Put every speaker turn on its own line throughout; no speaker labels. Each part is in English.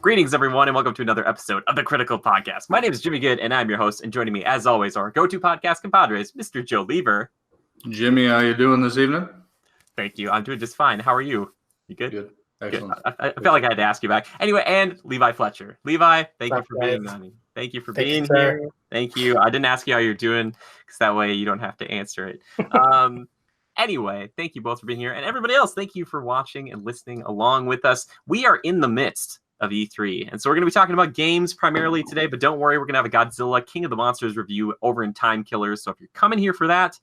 Greetings, everyone, and welcome to another episode of the Critical Podcast. My name is Jimmy Good, and I'm your host. And joining me, as always, our go-to podcast compadres, Mr. Joe Lever.
Jimmy, how you doing this evening?
Thank you. I'm doing just fine. How are you? You good?
Good. Excellent.
Good. I felt like I had to ask you back. Anyway, and Levi Fletcher. Levi, thank you for being on. Thank you for being here. Thank you. I didn't ask you how you're doing, because that way you don't have to answer it. Anyway, thank you both for being here. And everybody else, thank you for watching and listening along with us. We are in the midst of E3. And so we're going to be talking about games primarily today, but don't worry, we're going to have a Godzilla King of the Monsters review over in Timekillers. So if you're coming here for that,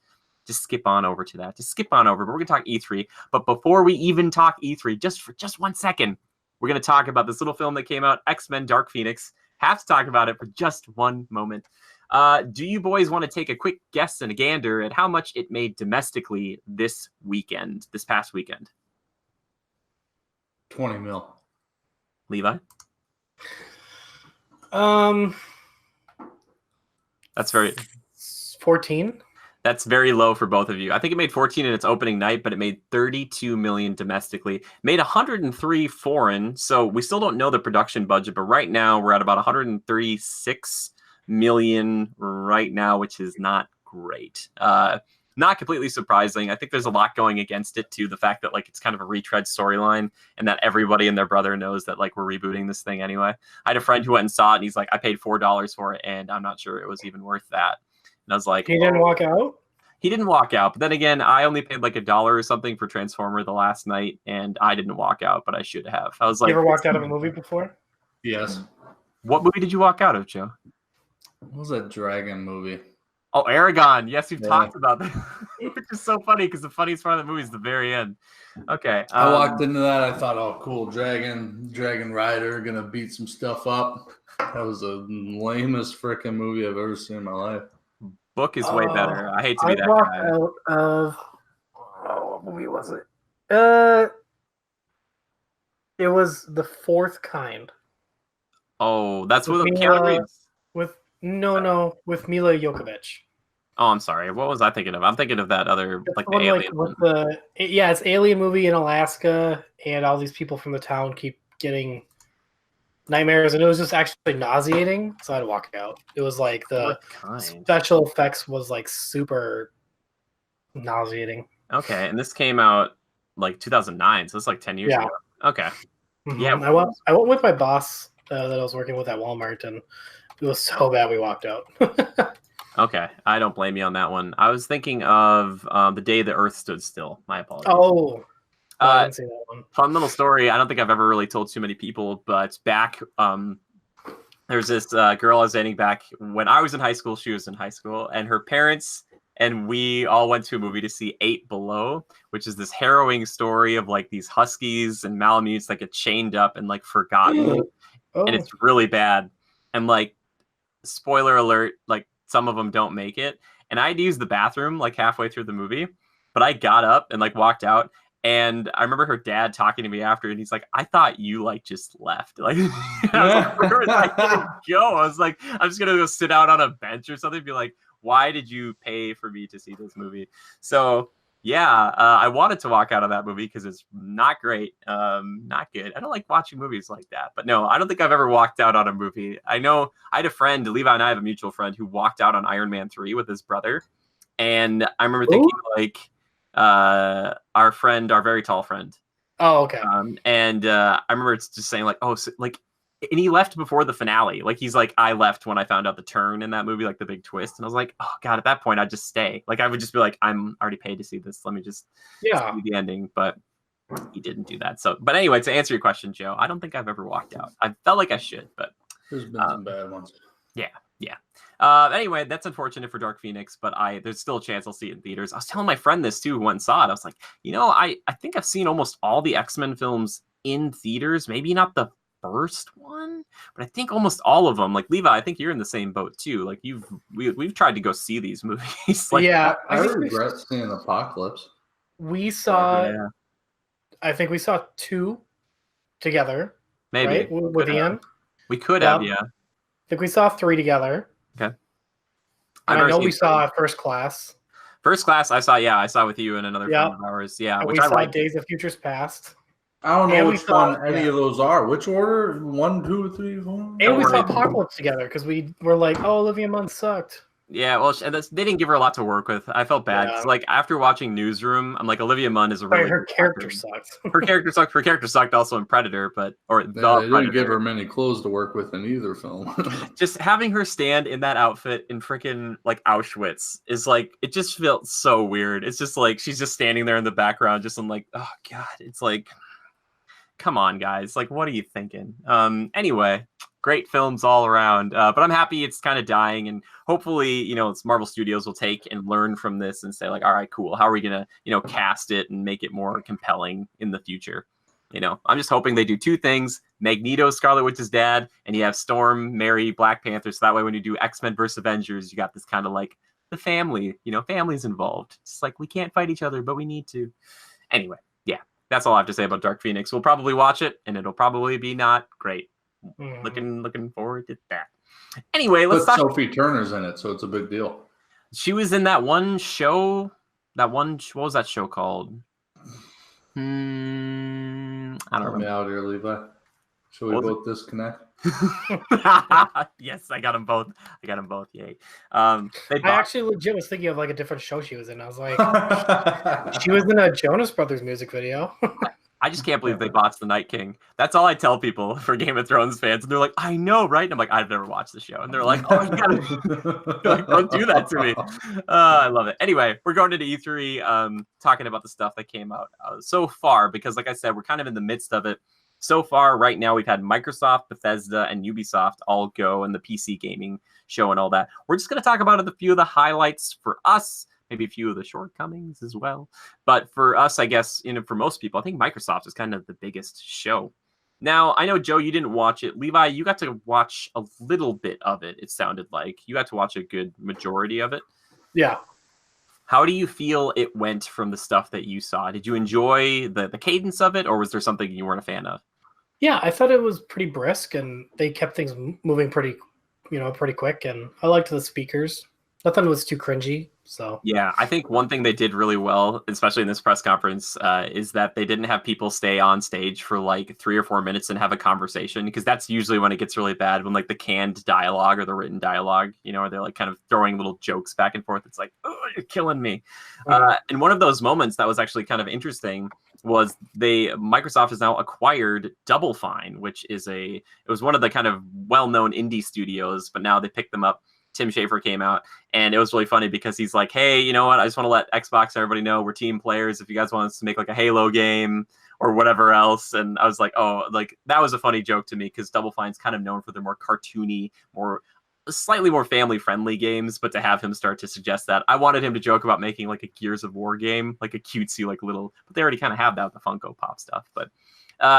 just skip on over to that. Just skip on over. But we're going to talk E3. But before we even talk E3, just 1 second, we're going to talk about this little film that came out, X-Men Dark Phoenix. Have to talk about it for just one moment. Do you boys want to take a quick guess and a gander at how much it made domestically this past weekend?
20 mil.
Levi? That's
14.
That's very low for both of you. I think it made 14 in its opening night, but it made 32 million domestically. Made 103 foreign, so we still don't know the production budget, but right now we're at about 136 million right now, which is not great. Not completely surprising. I think there's a lot going against it too. The fact that like it's kind of a retread storyline, and that everybody and their brother knows that like we're rebooting this thing anyway. I had a friend who went and saw it, and he's like, I paid $4 for it, and I'm not sure it was even worth that. And I was like,
he didn't walk out.
He didn't walk out, but then again, I only paid like $1 or something for Transformer the last night, and I didn't walk out, but I should have. I was like,
you ever walked out of a movie before?
Yes.
What movie did you walk out of, Joe?
What was that dragon movie?
Oh, Aragon. Yes, we've talked about that. Which is so funny because the funniest part of the movie is the very end. Okay.
I walked into that. I thought, oh, cool. Dragon Rider, going to beat some stuff up. That was the lamest freaking movie I've ever seen in my life.
Book is way better. I hate to be that
walked
guy.
Out of, what movie was it? It was The Fourth Kind.
Oh, that's with Keanu Reeves.
With Mila Jovovich.
Oh, I'm sorry. What was I thinking of? I'm thinking of that other, like the alien one.
It's alien movie in Alaska, and all these people from the town keep getting nightmares, and it was just actually nauseating, so I had to walk out. It was like the special effects was like super nauseating.
Okay, and this came out like 2009, so it's like 10 years ago. Okay.
Mm-hmm.
Yeah,
I went with my boss that I was working with at Walmart, and it was so bad we walked out.
Okay, I don't blame you on that one. I was thinking of The Day the Earth Stood Still. My apologies.
Oh, I didn't see that one.
Fun little story. I don't think I've ever really told too many people, but back there's this girl I was dating back when I was in high school. She was in high school, and her parents and we all went to a movie to see 8 Below, which is this harrowing story of like these huskies and Malamutes that get chained up and like forgotten, and it's really bad. And like, spoiler alert, like some of them don't make it. And I had to use the bathroom like halfway through the movie, but I got up and like walked out. And I remember her dad talking to me after, and he's like, I thought you like just left. Like, I was like, I didn't go. I was like, I'm just going to go sit out on a bench or something and be like, why did you pay for me to see this movie? So yeah, I wanted to walk out of that movie because it's not great. Not good. I don't like watching movies like that. But no, I don't think I've ever walked out on a movie. I know I had a friend, Levi and I have a mutual friend, who walked out on Iron Man 3 with his brother. And I remember thinking like, our very tall friend.
Oh, okay.
And I remember it's just saying like, oh, so, like, and he left before the finale. Like, he's like, I left when I found out the turn in that movie, like the big twist. And I was like, oh God, at that point I'd just stay. Like, I would just be like, I'm already paid to see this. Let me just see the ending. But he didn't do that. So, but anyway, to answer your question, Joe, I don't think I've ever walked out. I felt like I should, but
there's been some bad ones.
Yeah. Anyway, that's unfortunate for Dark Phoenix, but there's still a chance I'll see it in theaters. I was telling my friend this too, who went and saw it. I was like, I think I've seen almost all the X-Men films in theaters. Maybe not the first one, but I think almost all of them. Like Levi, I think you're in the same boat too. Like we've tried to go see these movies. Like,
yeah,
I regret seeing Apocalypse.
We saw, I think we saw 2 together.
Maybe
right? With Ian.
We could have, yeah.
I think we saw 3 together.
Okay.
I know we saw First Class.
First Class, I saw with you and another friend of ours. Yeah,
and
which
we
I
saw
liked.
Days of Futures Past.
I don't know
And we
which
thought-
one any
yeah.
of those are. Which order? 1, 2, 3, 4.
And
Don't
we saw
worry.
Apocalypse together because we were like, "Oh, Olivia Munn sucked."
Yeah, well, they didn't give her a lot to work with. I felt bad.
Yeah.
'Cause, like, after watching Newsroom, I'm like, Olivia Munn is a
Sorry,
really
her
good
character
actor.
sucks.
Her character sucked. Her character sucked also in Predator,
Yeah, they didn't
Predator.
give her many clothes to work with in either film.
Just having her stand in that outfit in freaking like Auschwitz is like, it just felt so weird. It's just like she's just standing there in the background, just I'm like, oh god, it's like, come on, guys, like, what are you thinking? Anyway, great films all around, but I'm happy it's kind of dying, and hopefully, it's Marvel Studios will take and learn from this and say like, all right, cool, how are we gonna, cast it and make it more compelling in the future? I'm just hoping they do two things: Magneto, Scarlet Witch's dad, and you have Storm marry Black Panther, so that way when you do X-Men versus Avengers, you got this kind of like the family, family's involved. It's like, we can't fight each other, but we need to. Anyway, yeah, that's all I have to say about Dark Phoenix. We'll probably watch it, and it'll probably be not great. Looking forward to that. Anyway, let's talk.
Sophie Turner's in it, so it's a big deal.
She was in that one show. What was that show called? I don't
Help me
remember.
out here, Levi. Shall we
What was
both disconnect?
Yes, I got them both. Yay.
I actually legit was thinking of like a different show she was in. I was like, she was in a Jonas Brothers music video.
I just can't believe they botched The Night King. That's all I tell people for Game of Thrones fans. And they're like, I know, right? And I'm like, I've never watched the show. And they're like, oh, you gotta like, don't do that to me. I love it. Anyway, we're going into E3, talking about the stuff that came out so far, because like I said, we're kind of in the midst of it. So far, right now, we've had Microsoft, Bethesda, and Ubisoft all go in the PC gaming show and all that. We're just going to talk about a few of the highlights for us, maybe a few of the shortcomings as well. But for us, I guess, for most people, I think Microsoft is kind of the biggest show. Now, I know, Joe, you didn't watch it. Levi, you got to watch a little bit of it, it sounded like. You got to watch a good majority of it.
Yeah.
How do you feel it went from the stuff that you saw? Did you enjoy the cadence of it, or was there something you weren't a fan of?
Yeah, I thought it was pretty brisk, and they kept things moving pretty quick, and I liked the speakers. Nothing was too cringy. So
yeah, I think one thing they did really well, especially in this press conference, is that they didn't have people stay on stage for like 3 or 4 minutes and have a conversation, because that's usually when it gets really bad, when like the canned dialogue or the written dialogue, or they're like kind of throwing little jokes back and forth. It's like, oh, you're killing me. And one of those moments that was actually kind of interesting was Microsoft has now acquired Double Fine, which it was one of the kind of well-known indie studios, but now they picked them up. Tim Schafer came out, and it was really funny because he's like, hey, you know what? I just want to let Xbox and everybody know we're team players. If you guys want us to make like a Halo game or whatever else. And I was like, oh, like that was a funny joke to me, because Double Fine's kind of known for their more cartoony, slightly more family-friendly games. But to have him start to suggest that, I wanted him to joke about making like a Gears of War game, like a cutesy, like little, but they already kind of have that with the Funko Pop stuff. But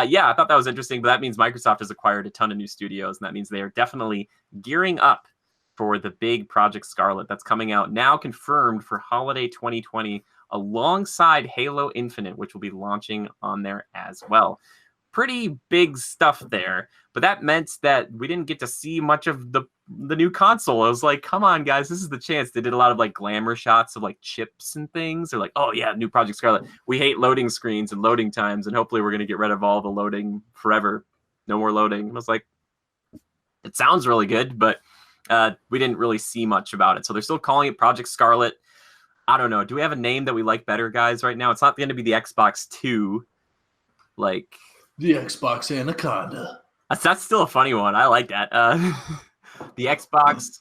yeah, I thought that was interesting. But that means Microsoft has acquired a ton of new studios, and that means they are definitely gearing up for the big Project Scarlet that's coming out now, confirmed for holiday 2020, alongside Halo Infinite, which will be launching on there as well. Pretty big stuff there, but that meant that we didn't get to see much of the new console. I was like, come on, guys, this is the chance. They did a lot of like glamour shots of like chips and things. They're like, oh yeah, new Project Scarlet. We hate loading screens and loading times, and hopefully we're going to get rid of all the loading forever. No more loading. I was like, it sounds really good, but we didn't really see much about it. So they're still calling it Project Scarlet. I don't know. Do we have a name that we like better, guys, right now? It's not going to be the Xbox 2. Like
the Xbox Anaconda.
That's still a funny one. I like that. The Xbox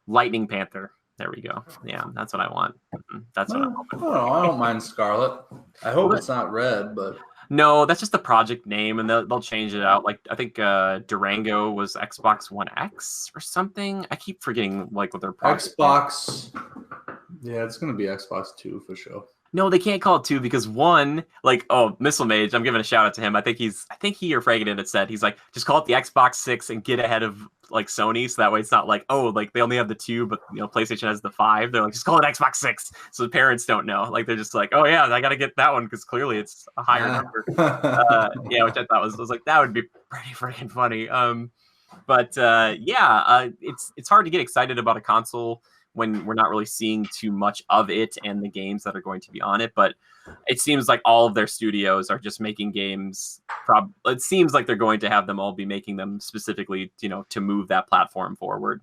Lightning Panther. There we go. Yeah, that's what I want. That's what I'm hoping for.
I don't mind Scarlet. I hope it's not red, but
no, that's just the project name, and they'll change it out. Like I think Durango was Xbox One X or something. I keep forgetting like what their
Xbox. Yeah, it's gonna be Xbox 2 for sure.
No, they can't call it 2 because 1, like, Missile Mage, I'm giving a shout out to him. I think he or Fragadin had said, he's like, just call it the Xbox 6 and get ahead of like Sony, so that way it's not like, oh, like they only have the 2, but PlayStation has the 5. They're like, just call it Xbox 6, so the parents don't know. Like they're just like, oh yeah, I gotta get that one because clearly it's a higher number. Yeah, which I thought was like, that would be pretty freaking funny. But it's hard to get excited about a console when we're not really seeing too much of it and the games that are going to be on it. But it seems like all of their studios are just making games. It seems like they're going to have them all be making them specifically, to move that platform forward.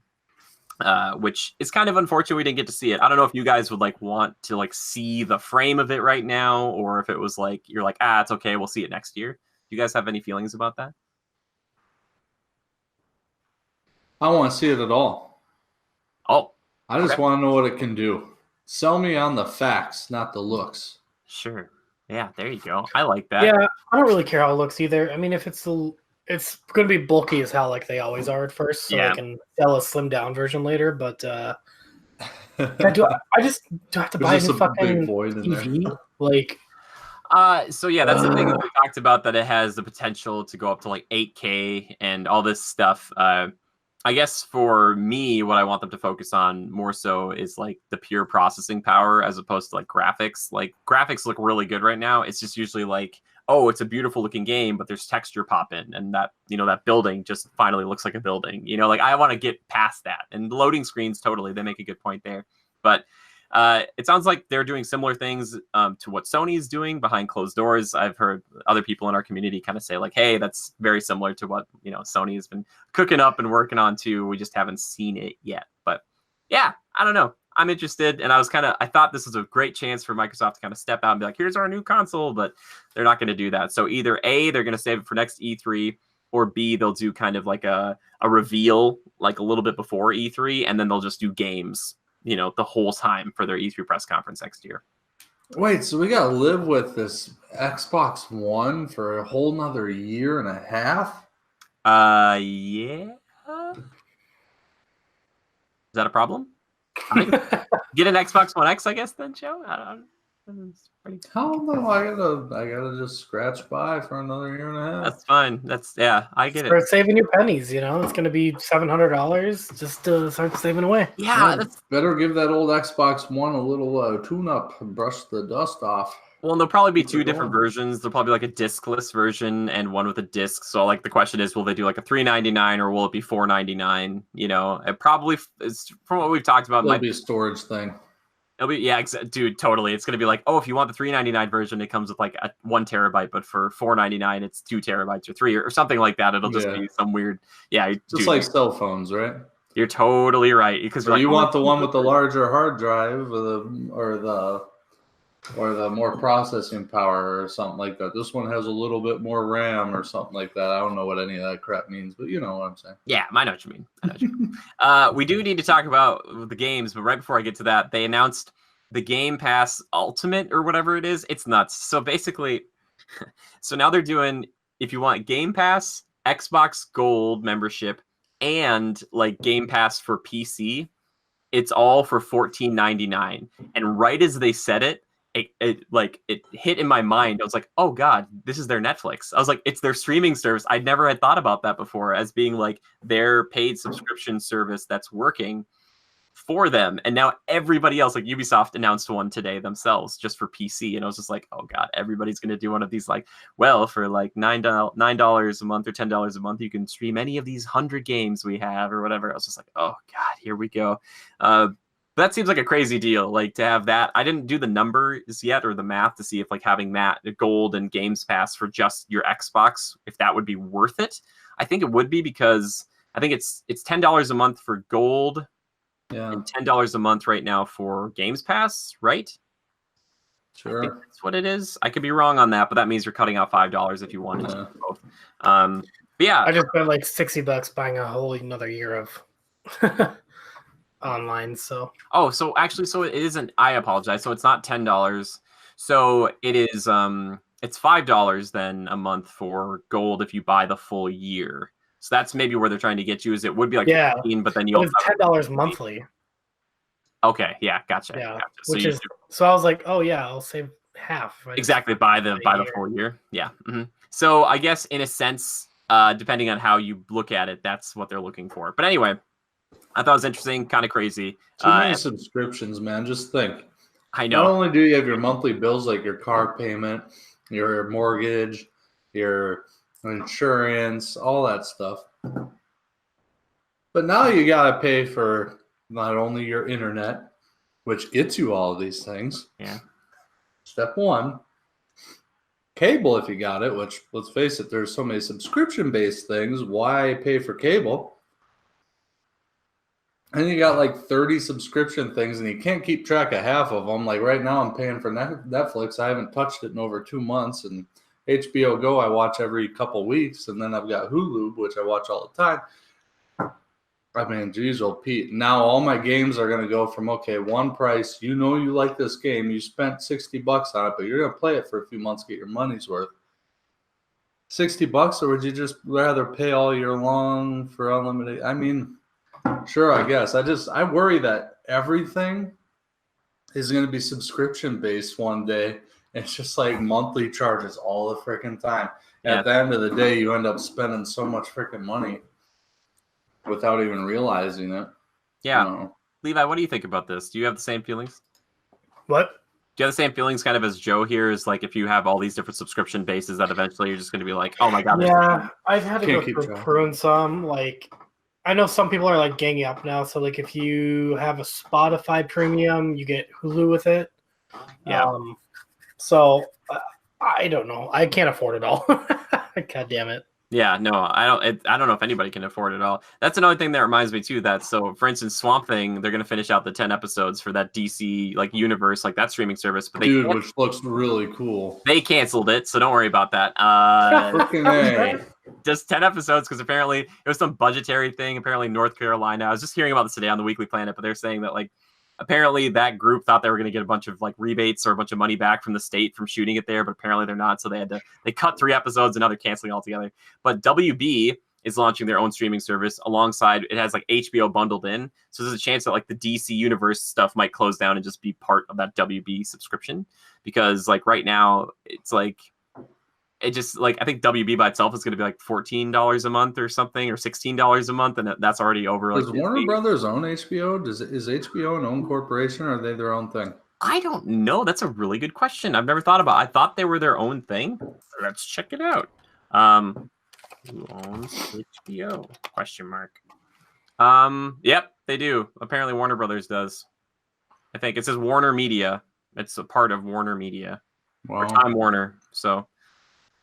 Which is kind of unfortunate we didn't get to see it. I don't know if you guys would want to see the frame of it right now, or if it was you're it's okay, we'll see it next year. Do you guys have any feelings about that?
I don't want to see it at all.
Oh,
I just want to know what it can do. Sell me on the facts, not the looks.
Sure. Yeah, there you go. I like that.
Yeah, I don't really care how it looks either. I mean, if it's going to be bulky as hell, like they always are at first, so they can sell a slimmed down version later. But I just do I have to buy a new fucking TV?
So yeah, that's the thing that we talked about, that it has the potential to go up to 8K and all this stuff. I guess for me, what I want them to focus on more so is the pure processing power as opposed to graphics. Graphics look really good right now. It's just usually oh, it's a beautiful looking game, but there's texture pop in, and that that building just finally looks like a building. I want to get past that. And loading screens, totally, they make a good point there. But it sounds like they're doing similar things to what Sony is doing behind closed doors. I've heard other people in our community kind of say hey, that's very similar to what Sony has been cooking up and working on too. We just haven't seen it yet. But yeah, I don't know. I'm interested, and I thought this was a great chance for Microsoft to kind of step out and be here's our new console, but they're not going to do that. So either A, they're going to save it for next E3, or B, they'll do kind of a reveal a little bit before E3, and then they'll just do games the whole time for their E3 press conference next year.
Wait, so we got to live with this Xbox One for a whole nother year and a half?
Yeah. Is that a problem? Get an Xbox One X, I guess, then, Joe? I don't know.
Hell no, I gotta just scratch by for another year and a half.
That's fine. I get it.
Start saving your pennies. It's going to be $700. Just start saving away.
Yeah,
better give that old Xbox One a little tune-up and brush the dust off.
Well, there'll probably be two different versions. There'll probably be a discless version and one with a disc. So the question is, will they do a $399 or will it be $499? It probably is, from what we've talked about.
It'll be a storage thing.
It'll be, dude, totally. It's going to be if you want the $399 version, it comes with a 1 terabyte, but for $499, it's 2 terabytes or 3 or something like that. It'll just be some weird,
just like cell phones, right?
You're totally right, because
you want the one with the larger hard drive or the more processing power or something like that. This one has a little bit more RAM or something like that. I don't know what any of that crap means, but you know what I'm saying.
Yeah, I know what you mean. We do need to talk about the games, but right before I get to that, they announced the Game Pass Ultimate or whatever it is. It's nuts. So basically, now they're doing, if you want Game Pass, Xbox Gold membership, and Game Pass for PC, it's all for $14.99. And right as they said it, it hit in my mind. I was oh God, this is their Netflix. I was it's their streaming service. I never had thought about that before as being their paid subscription service that's working for them. And now everybody else, Ubisoft announced one today themselves just for PC. And I was just oh God, everybody's going to do one of these for $9 a month or $10 a month, you can stream any of these 100 games we have or whatever. I was just oh God, here we go. That seems like a crazy deal, to have that. I didn't do the numbers yet or the math to see if having that Gold and Games Pass for just your Xbox, if that would be worth it. I think it would be, because I think it's $10 a month for Gold, and $10 a month right now for Games Pass, right?
Sure.
I think that's what it is. I could be wrong on that, but that means you're cutting out $5 if you wanted to do both. But yeah,
I just spent $60 buying a whole another year of online. So
it isn't. I apologize. So it's not $10. So it is. It's $5 then a month for Gold if you buy the full year. So that's maybe where they're trying to get you. Is it would be 15, but then you
it's $10 monthly.
Okay, yeah, gotcha.
Yeah,
gotcha.
So I was I'll save half.
Exactly, by the full year. Yeah. Mm-hmm. So I guess in a sense, depending on how you look at it, that's what they're looking for. But anyway, I thought it was interesting, kind of crazy.
Too many subscriptions, man. Just think.
I know.
Not only do you have your monthly bills like your car payment, your mortgage, your insurance, all that stuff, but now you got to pay for not only your internet, which gets you all of these things.
Yeah.
Step one, cable if you got it, which, let's face it, there's so many subscription-based things. Why pay for cable? And you got like 30 subscription things, and you can't keep track of half of them. Like right now I'm paying for Netflix. I haven't touched it in over 2 months. And HBO Go I watch every couple weeks. And then I've got Hulu, which I watch all the time. I mean, geez, old Pete. Now all my games are going to go from, okay, one price. You know you like this game. You spent $60 on it, but you're going to play it for a few months, get your money's worth. $60, or would you just rather pay all year long for unlimited? I mean, sure, I guess. I worry that everything is going to be subscription based one day. It's just like monthly charges all the freaking time.
Yeah.
At the end of the day, you end up spending so much freaking money without even realizing it.
Yeah.
You know?
Levi, what do you think about this? Do you have the same feelings?
What?
Do you have the same feelings kind of as Joe here? Is like if you have all these different subscription bases that eventually you're just going to be like, oh my God.
Yeah, I've had to
Can't
go
keep
through
track.
prune some. Like, I know some people are like ganging up now. So like if you have a Spotify premium, you get Hulu with it.
Yeah.
So I don't know. I can't afford it all. God damn it.
Yeah, no, I don't know if anybody can afford it all. That's another thing that reminds me too. That so, for instance, Swamp Thing, they're gonna finish out the 10 episodes for that DC like universe, like that streaming service. But
which looks really cool.
They canceled it, so don't worry about that.
Freaking A.
Just 10 episodes because apparently it was some budgetary thing. Apparently North Carolina. I was just hearing about this today on the Weekly Planet, but they're saying that like apparently that group thought they were going to get a bunch of like rebates or a bunch of money back from the state from shooting it there, but apparently they're not. So they cut 3 episodes and now they're canceling altogether. But WB is launching their own streaming service alongside. It has like HBO bundled in. So there's a chance that like the DC universe stuff might close down and just be part of that WB subscription, because like right now it's like, it just like, I think WB by itself is going to be like $14 a month or something, or $16 a month. And that's already over.
Does
like
Warner Brothers own HBO? Is HBO an own corporation, or are they their own thing?
I don't know. That's a really good question. I've never thought about it. I thought they were their own thing. Let's check it out. Who owns HBO? Question mark. Yep, they do. Apparently Warner Brothers does. I think it says Warner Media. It's a part of Warner Media.
Wow.
Or Time Warner. So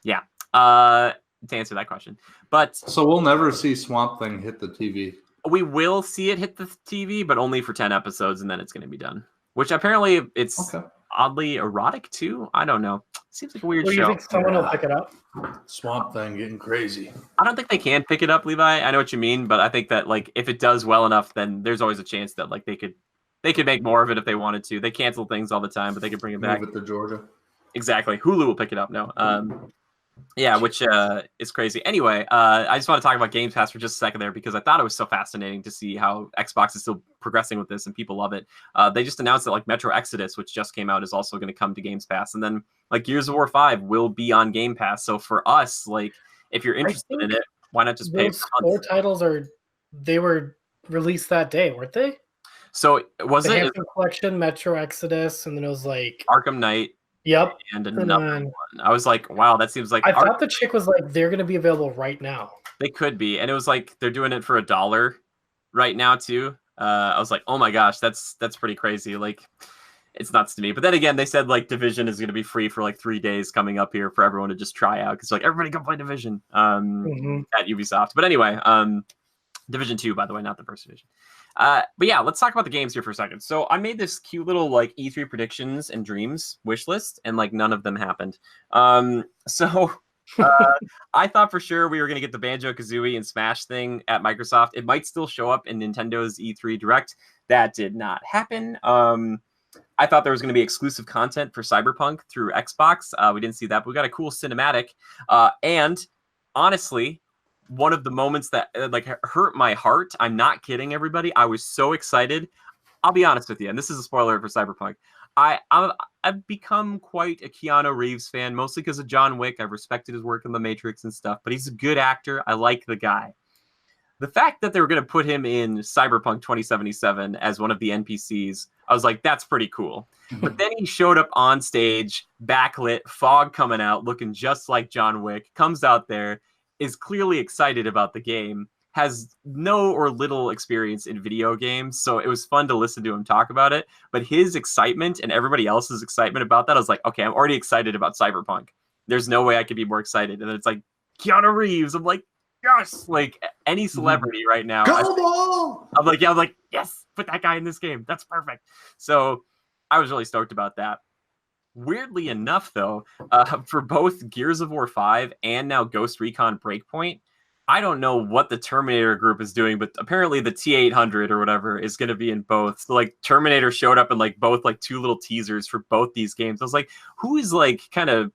yeah. To answer that question. But
so we'll never see Swamp Thing hit the TV.
We will see it hit the TV, but only for 10 episodes, and then it's going to be done. Which apparently it's oddly erotic too. I don't know. Seems like a weird show.
You think someone will pick it up?
Swamp Thing getting crazy.
I don't think they can pick it up, Levi. I know what you mean, but I think that like if it does well enough, then there's always a chance that like they could make more of it if they wanted to. They cancel things all the time, but they could bring it back.
Move it to Georgia.
Exactly. Hulu will pick it up. No. Yeah, which is crazy. Anyway, I just want to talk about Game Pass for just a second there, because I thought it was so fascinating to see how Xbox is still progressing with this and people love it. They just announced that like Metro Exodus, which just came out, is also going to come to Game Pass, and then like Gears of War 5 will be on Game Pass. So for us, like if you're interested in it, why not just pay?
Those 4 titles they were released that day, weren't they?
So was
the
it
Anthem Collection, Metro Exodus, and then it was like
Arkham Knight?
Yep.
And another one. I was like, wow, that seems like...
I thought the chick was like, they're going to be available right now.
They could be. And it was like, they're doing it for $1 right now, too. I was like, oh my gosh, that's pretty crazy. Like, it's nuts to me. But then again, they said, like, Division is going to be free for, like, 3 days coming up here for everyone to just try out. Because, like, everybody come play Division at Ubisoft. But anyway, Division 2, by the way, not the first Division. But yeah, let's talk about the games here for a second. So I made this cute little like E3 predictions and dreams wish list, and like none of them happened. So I thought for sure we were going to get the Banjo-Kazooie and Smash thing at Microsoft. It might still show up in Nintendo's E3 Direct. That did not happen. I thought there was going to be exclusive content for Cyberpunk through Xbox. We didn't see that, but we got a cool cinematic. And honestly, one of the moments that like hurt my heart, I'm not kidding everybody, I was so excited. I'll be honest with you, and this is a spoiler for Cyberpunk. I've become quite a Keanu Reeves fan, mostly because of John Wick. I've respected his work in The Matrix and stuff, but he's a good actor. I like the guy. The fact that they were going to put him in Cyberpunk 2077 as one of the NPCs, I was like, that's pretty cool. But then he showed up on stage, backlit, fog coming out, looking just like John Wick, comes out there, is clearly excited about the game, has no or little experience in video games, so it was fun to listen to him talk about it. But his excitement and everybody else's excitement about that, I was like, okay, I'm already excited about Cyberpunk. There's no way I could be more excited. And then it's like Keanu Reeves. I'm like, yes, like any celebrity right now. I'm like, yes, put that guy in this game. That's perfect. So I was really stoked about that. Weirdly enough, though, for both Gears of War 5 and now Ghost Recon Breakpoint, I don't know what the Terminator group is doing, but apparently the T-800 or whatever is going to be in both. So like Terminator showed up in like both like 2 little teasers for both these games. I was like, who is like kind of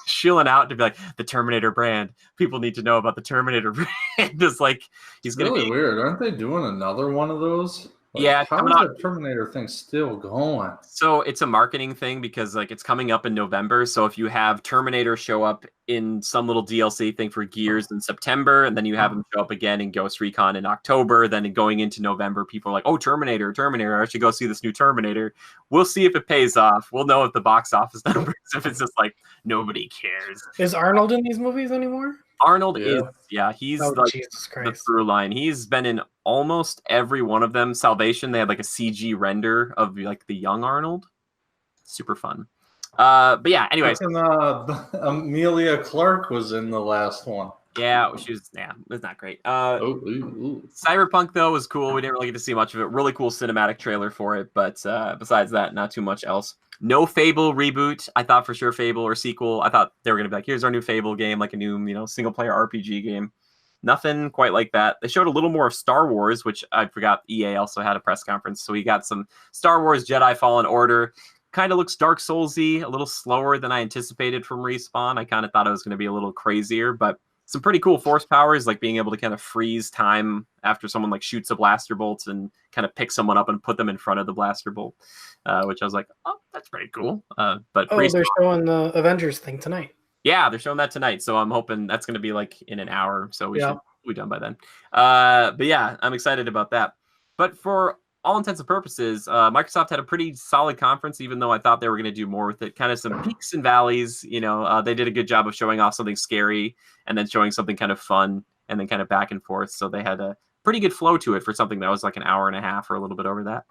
shilling out to be like the Terminator brand? People need to know about the Terminator brand. It's like he's going to
really weird. Aren't they doing another one of those? Like,
yeah,
how is that Terminator thing still going?
So it's a marketing thing because like it's coming up in November. So if you have Terminator show up in some little DLC thing for Gears in September, and then you have him show up again in Ghost Recon in October, then going into November, people are like, oh, Terminator, I should go see this new Terminator. We'll see if it pays off. We'll know if the box office numbers, if it's just like nobody cares.
Is Arnold in these movies anymore?
Arnold is, he's like
Jesus Christ.
the through line. He's been in almost every one of them. Salvation, they had like a CG render of like the young Arnold. Super fun. But yeah, anyways.
Amelia Clark was in the last one.
Yeah, she was, it's not great. Cyberpunk, though, was cool. We didn't really get to see much of it. Really cool cinematic trailer for it. But besides that, not too much else. No Fable reboot. I thought for sure Fable or sequel. I thought they were going to be like, here's our new Fable game, like a new, single-player RPG game. Nothing quite like that. They showed a little more of Star Wars, which I forgot EA also had a press conference. So we got some Star Wars Jedi Fallen Order. Kind of looks Dark Souls-y, a little slower than I anticipated from Respawn. I kind of thought it was going to be a little crazier, but some pretty cool force powers, like being able to kind of freeze time after someone like shoots a blaster bolt and kind of pick someone up and put them in front of the blaster bolt, which I was like, oh, that's pretty cool. But
they're showing the Avengers thing tonight.
Yeah, they're showing that tonight, so I'm hoping that's going to be like in an hour, so we should be done by then. But yeah, I'm excited about that. But for all intents and purposes, Microsoft had a pretty solid conference, even though I thought they were going to do more with it. Kind of some peaks and valleys. They did a good job of showing off something scary and then showing something kind of fun and then kind of back and forth. So they had a pretty good flow to it for something that was like an hour and a half or a little bit over that.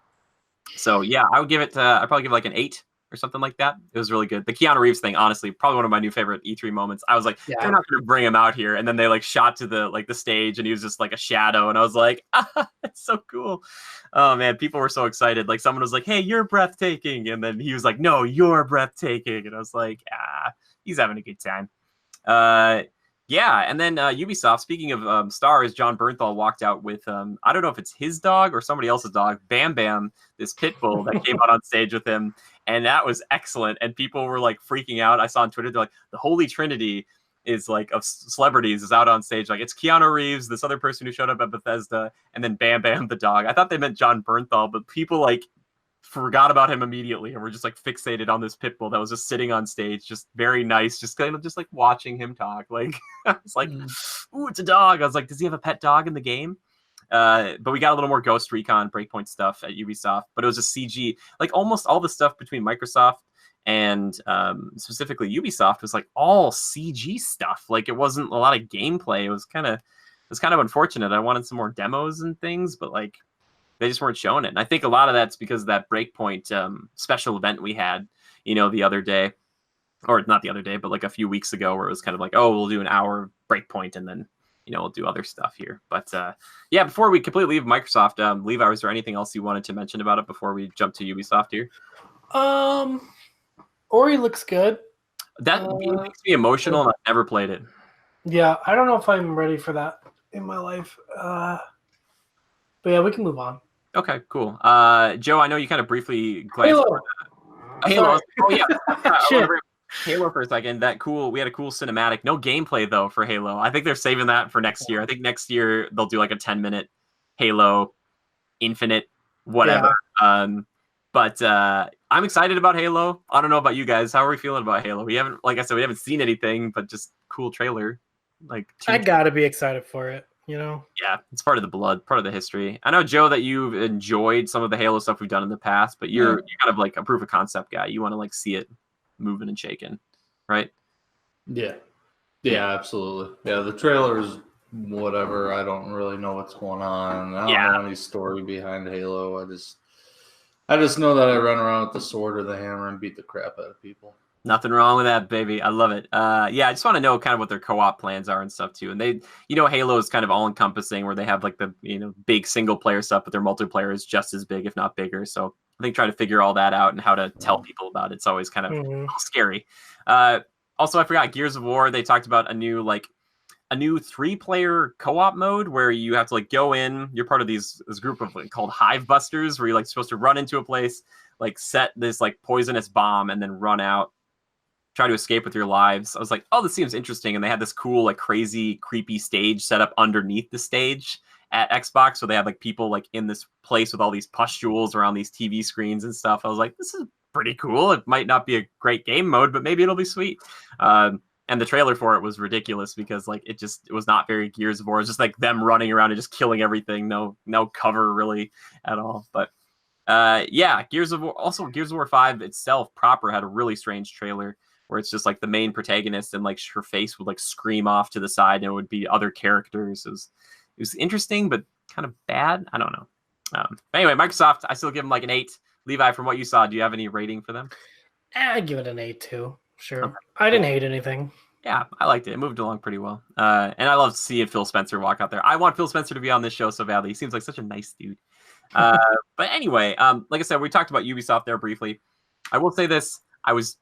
So yeah, I would give it, I'd probably give it like an 8 or something like that. It was really good. The Keanu Reeves thing, honestly, probably one of my new favorite E3 moments. I was like, they're not going to bring him out here. And then they like shot to the stage and he was just like a shadow. And I was like, that's so cool. Oh man, people were so excited. Like someone was like, hey, you're breathtaking. And then he was like, no, you're breathtaking. And I was like, he's having a good time. Yeah, and then Ubisoft, speaking of stars, John Bernthal walked out with, I don't know if it's his dog or somebody else's dog, Bam Bam, this pit bull that came out on stage with him. And that was excellent. And people were like freaking out. I saw on Twitter, they're like, the Holy Trinity is like of celebrities is out on stage. Like it's Keanu Reeves, this other person who showed up at Bethesda, and then Bam Bam the dog. I thought they meant John Bernthal, but people like forgot about him immediately and were just like fixated on this pit bull that was just sitting on stage, just very nice, just kind of just like watching him talk. Like I was like, ooh, it's a dog. I was like, does he have a pet dog in the game? But we got a little more Ghost Recon Breakpoint stuff at Ubisoft, but it was just CG. Like almost all the stuff between Microsoft and specifically Ubisoft was like all CG stuff. Like it wasn't a lot of gameplay. It was kind of unfortunate. I wanted some more demos and things, but like they just weren't showing it. And I think a lot of that's because of that Breakpoint special event we had, the other day, or not the other day, but like a few weeks ago, where it was kind of like, oh, we'll do an hour Breakpoint and then we'll do other stuff here. But yeah, before we completely leave Microsoft, Levi, was there anything else you wanted to mention about it before we jump to Ubisoft here?
Ori looks good.
That makes me emotional, and I've never played it.
Yeah, I don't know if I'm ready for that in my life. But yeah, we can move on.
Okay, cool. Joe, I know you kind of briefly glanced over that. Halo. Oh yeah.
Shit.
Halo for a second. We had a cool cinematic. No gameplay though for Halo. I think they're saving that for next year. I think next year they'll do like a 10-minute Halo Infinite, whatever. Yeah. But I'm excited about Halo. I don't know about you guys. How are we feeling about Halo? We haven't, like I said, we haven't seen anything, but just cool trailer.
I gotta be excited for it. Yeah,
it's part of the blood, part of the history. I know, Joe, that you've enjoyed some of the Halo stuff we've done in the past, but you're kind of like a proof of concept guy. You want to like see it moving and shaking, right?
Yeah, absolutely. Yeah, the trailer is whatever. I don't really know what's going on. I don't know any story behind Halo. I just know that I run around with the sword or the hammer and beat the crap out of people.
Nothing wrong with that, baby. I love it. Yeah, I just want to know kind of what their co-op plans are and stuff too. And they, Halo is kind of all encompassing where they have like the, big single player stuff, but their multiplayer is just as big, if not bigger. So I think trying to figure all that out and how to tell people about it's always kind of a little scary. Also, I forgot Gears of War. They talked about a new 3-player co-op mode where you have to like go in. You're part of this group of called Hive Busters, where you're like supposed to run into a place, like set this like poisonous bomb, and then run out, try to escape with your lives. I was like, oh, this seems interesting. And they had this cool, like crazy, creepy stage set up underneath the stage at Xbox. So they have like people like in this place with all these pustules around these TV screens and stuff. I was like, this is pretty cool. It might not be a great game mode, but maybe it'll be sweet. And the trailer for it was ridiculous because like it was not very Gears of War. It's just like them running around and just killing everything. No cover really at all. But yeah, Gears of War 5 itself proper had a really strange trailer where it's just like the main protagonist and like her face would like scream off to the side and it would be other characters. It was interesting, but kind of bad. I don't know. But anyway, Microsoft, I still give them like an 8. Levi, from what you saw, do you have any rating for them?
I'd give it an 8 too. Sure. Okay. I didn't hate anything.
Yeah, I liked it. It moved along pretty well. And I love seeing Phil Spencer walk out there. I want Phil Spencer to be on this show so badly. He seems like such a nice dude. But anyway, like I said, we talked about Ubisoft there briefly. I will say this. I was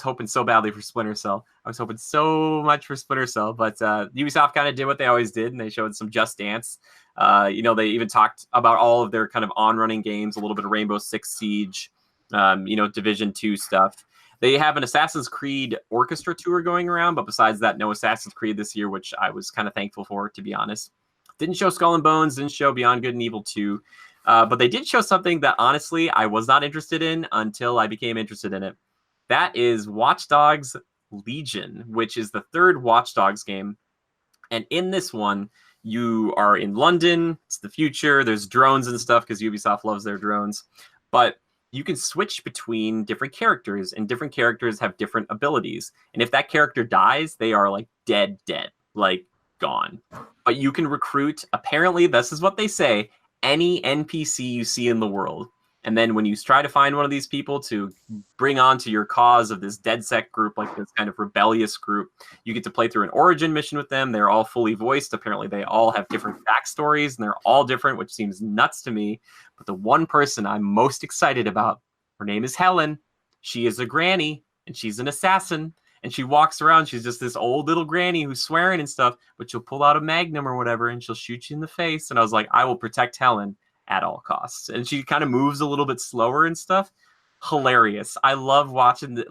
hoping so badly for Splinter Cell. I was hoping so much for Splinter Cell, but Ubisoft kind of did what they always did, and they showed some Just Dance. They even talked about all of their kind of on-running games, a little bit of Rainbow Six Siege, Division 2 stuff. They have an Assassin's Creed orchestra tour going around, but besides that, no Assassin's Creed this year, which I was kind of thankful for, to be honest. Didn't show Skull and Bones, didn't show Beyond Good and Evil 2. But they did show something that, honestly, I was not interested in until I became interested in it. That is Watch Dogs Legion, which is the third Watch Dogs game. And in this one, you are in London. It's the future. There's drones and stuff because Ubisoft loves their drones. But you can switch between different characters, and different characters have different abilities. And if that character dies, they are like dead, like gone. But you can recruit, apparently, this is what they say, any NPC you see in the world. And then when you try to find one of these people to bring on to your cause of this DedSec group, like this kind of rebellious group, you get to play through an origin mission with them. They're all fully voiced. Apparently, they all have different backstories, and they're all different, which seems nuts to me. But the one person I'm most excited about, her name is Helen. She is a granny, and she's an assassin. And she walks around. She's just this old little granny who's swearing and stuff, but she'll pull out a magnum or whatever, and she'll shoot you in the face. And I was like, I will protect Helen at all costs. And she kind of moves a little bit slower and stuff. Hilarious. I love watching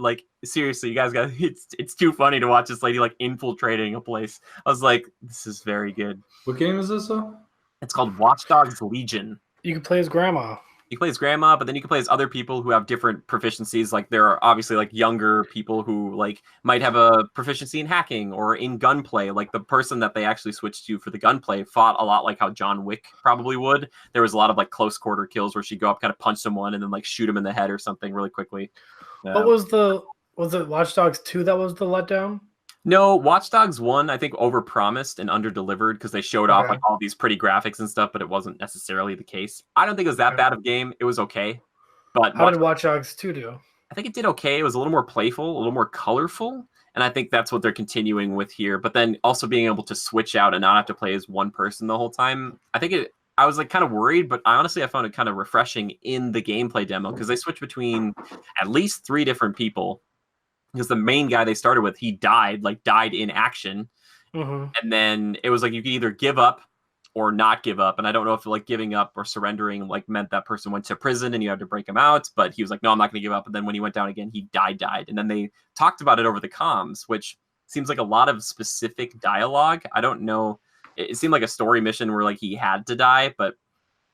seriously, you guys got it's too funny to watch this lady like infiltrating a place. I was like, this is very good.
What game is this though?
It's called Watch Dogs Legion.
You can play as grandma.
You play as grandma, but then you can play as other people who have different proficiencies. Like there are obviously like younger people who like might have a proficiency in hacking or in gunplay. Like the person that they actually switched to for the gunplay fought a lot like how John Wick probably would. There was a lot of like close quarter kills where she'd go up, kind of punch someone and then like shoot him in the head or something really quickly.
What was it Watch Dogs 2 that was the letdown?
No, Watch Dogs 1, I think, overpromised and underdelivered because they showed off like all these pretty graphics and stuff, but it wasn't necessarily the case. I don't think it was that bad of a game. It was okay. But
how did Watch Dogs 2 do?
I think it did okay. It was a little more playful, a little more colorful, and I think that's what they're continuing with here. But then also being able to switch out and not have to play as one person the whole time. I was like kind of worried, but I found it kind of refreshing in the gameplay demo because they switch between at least 3 different people. Because the main guy they started with, he died in action. Mm-hmm. And then it was like you could either give up or not give up. And I don't know if like giving up or surrendering like meant that person went to prison and you had to break him out. But he was like, no, I'm not going to give up. And then when he went down again, he died. And then they talked about it over the comms, which seems like a lot of specific dialogue. I don't know. It seemed like a story mission where like he had to die, but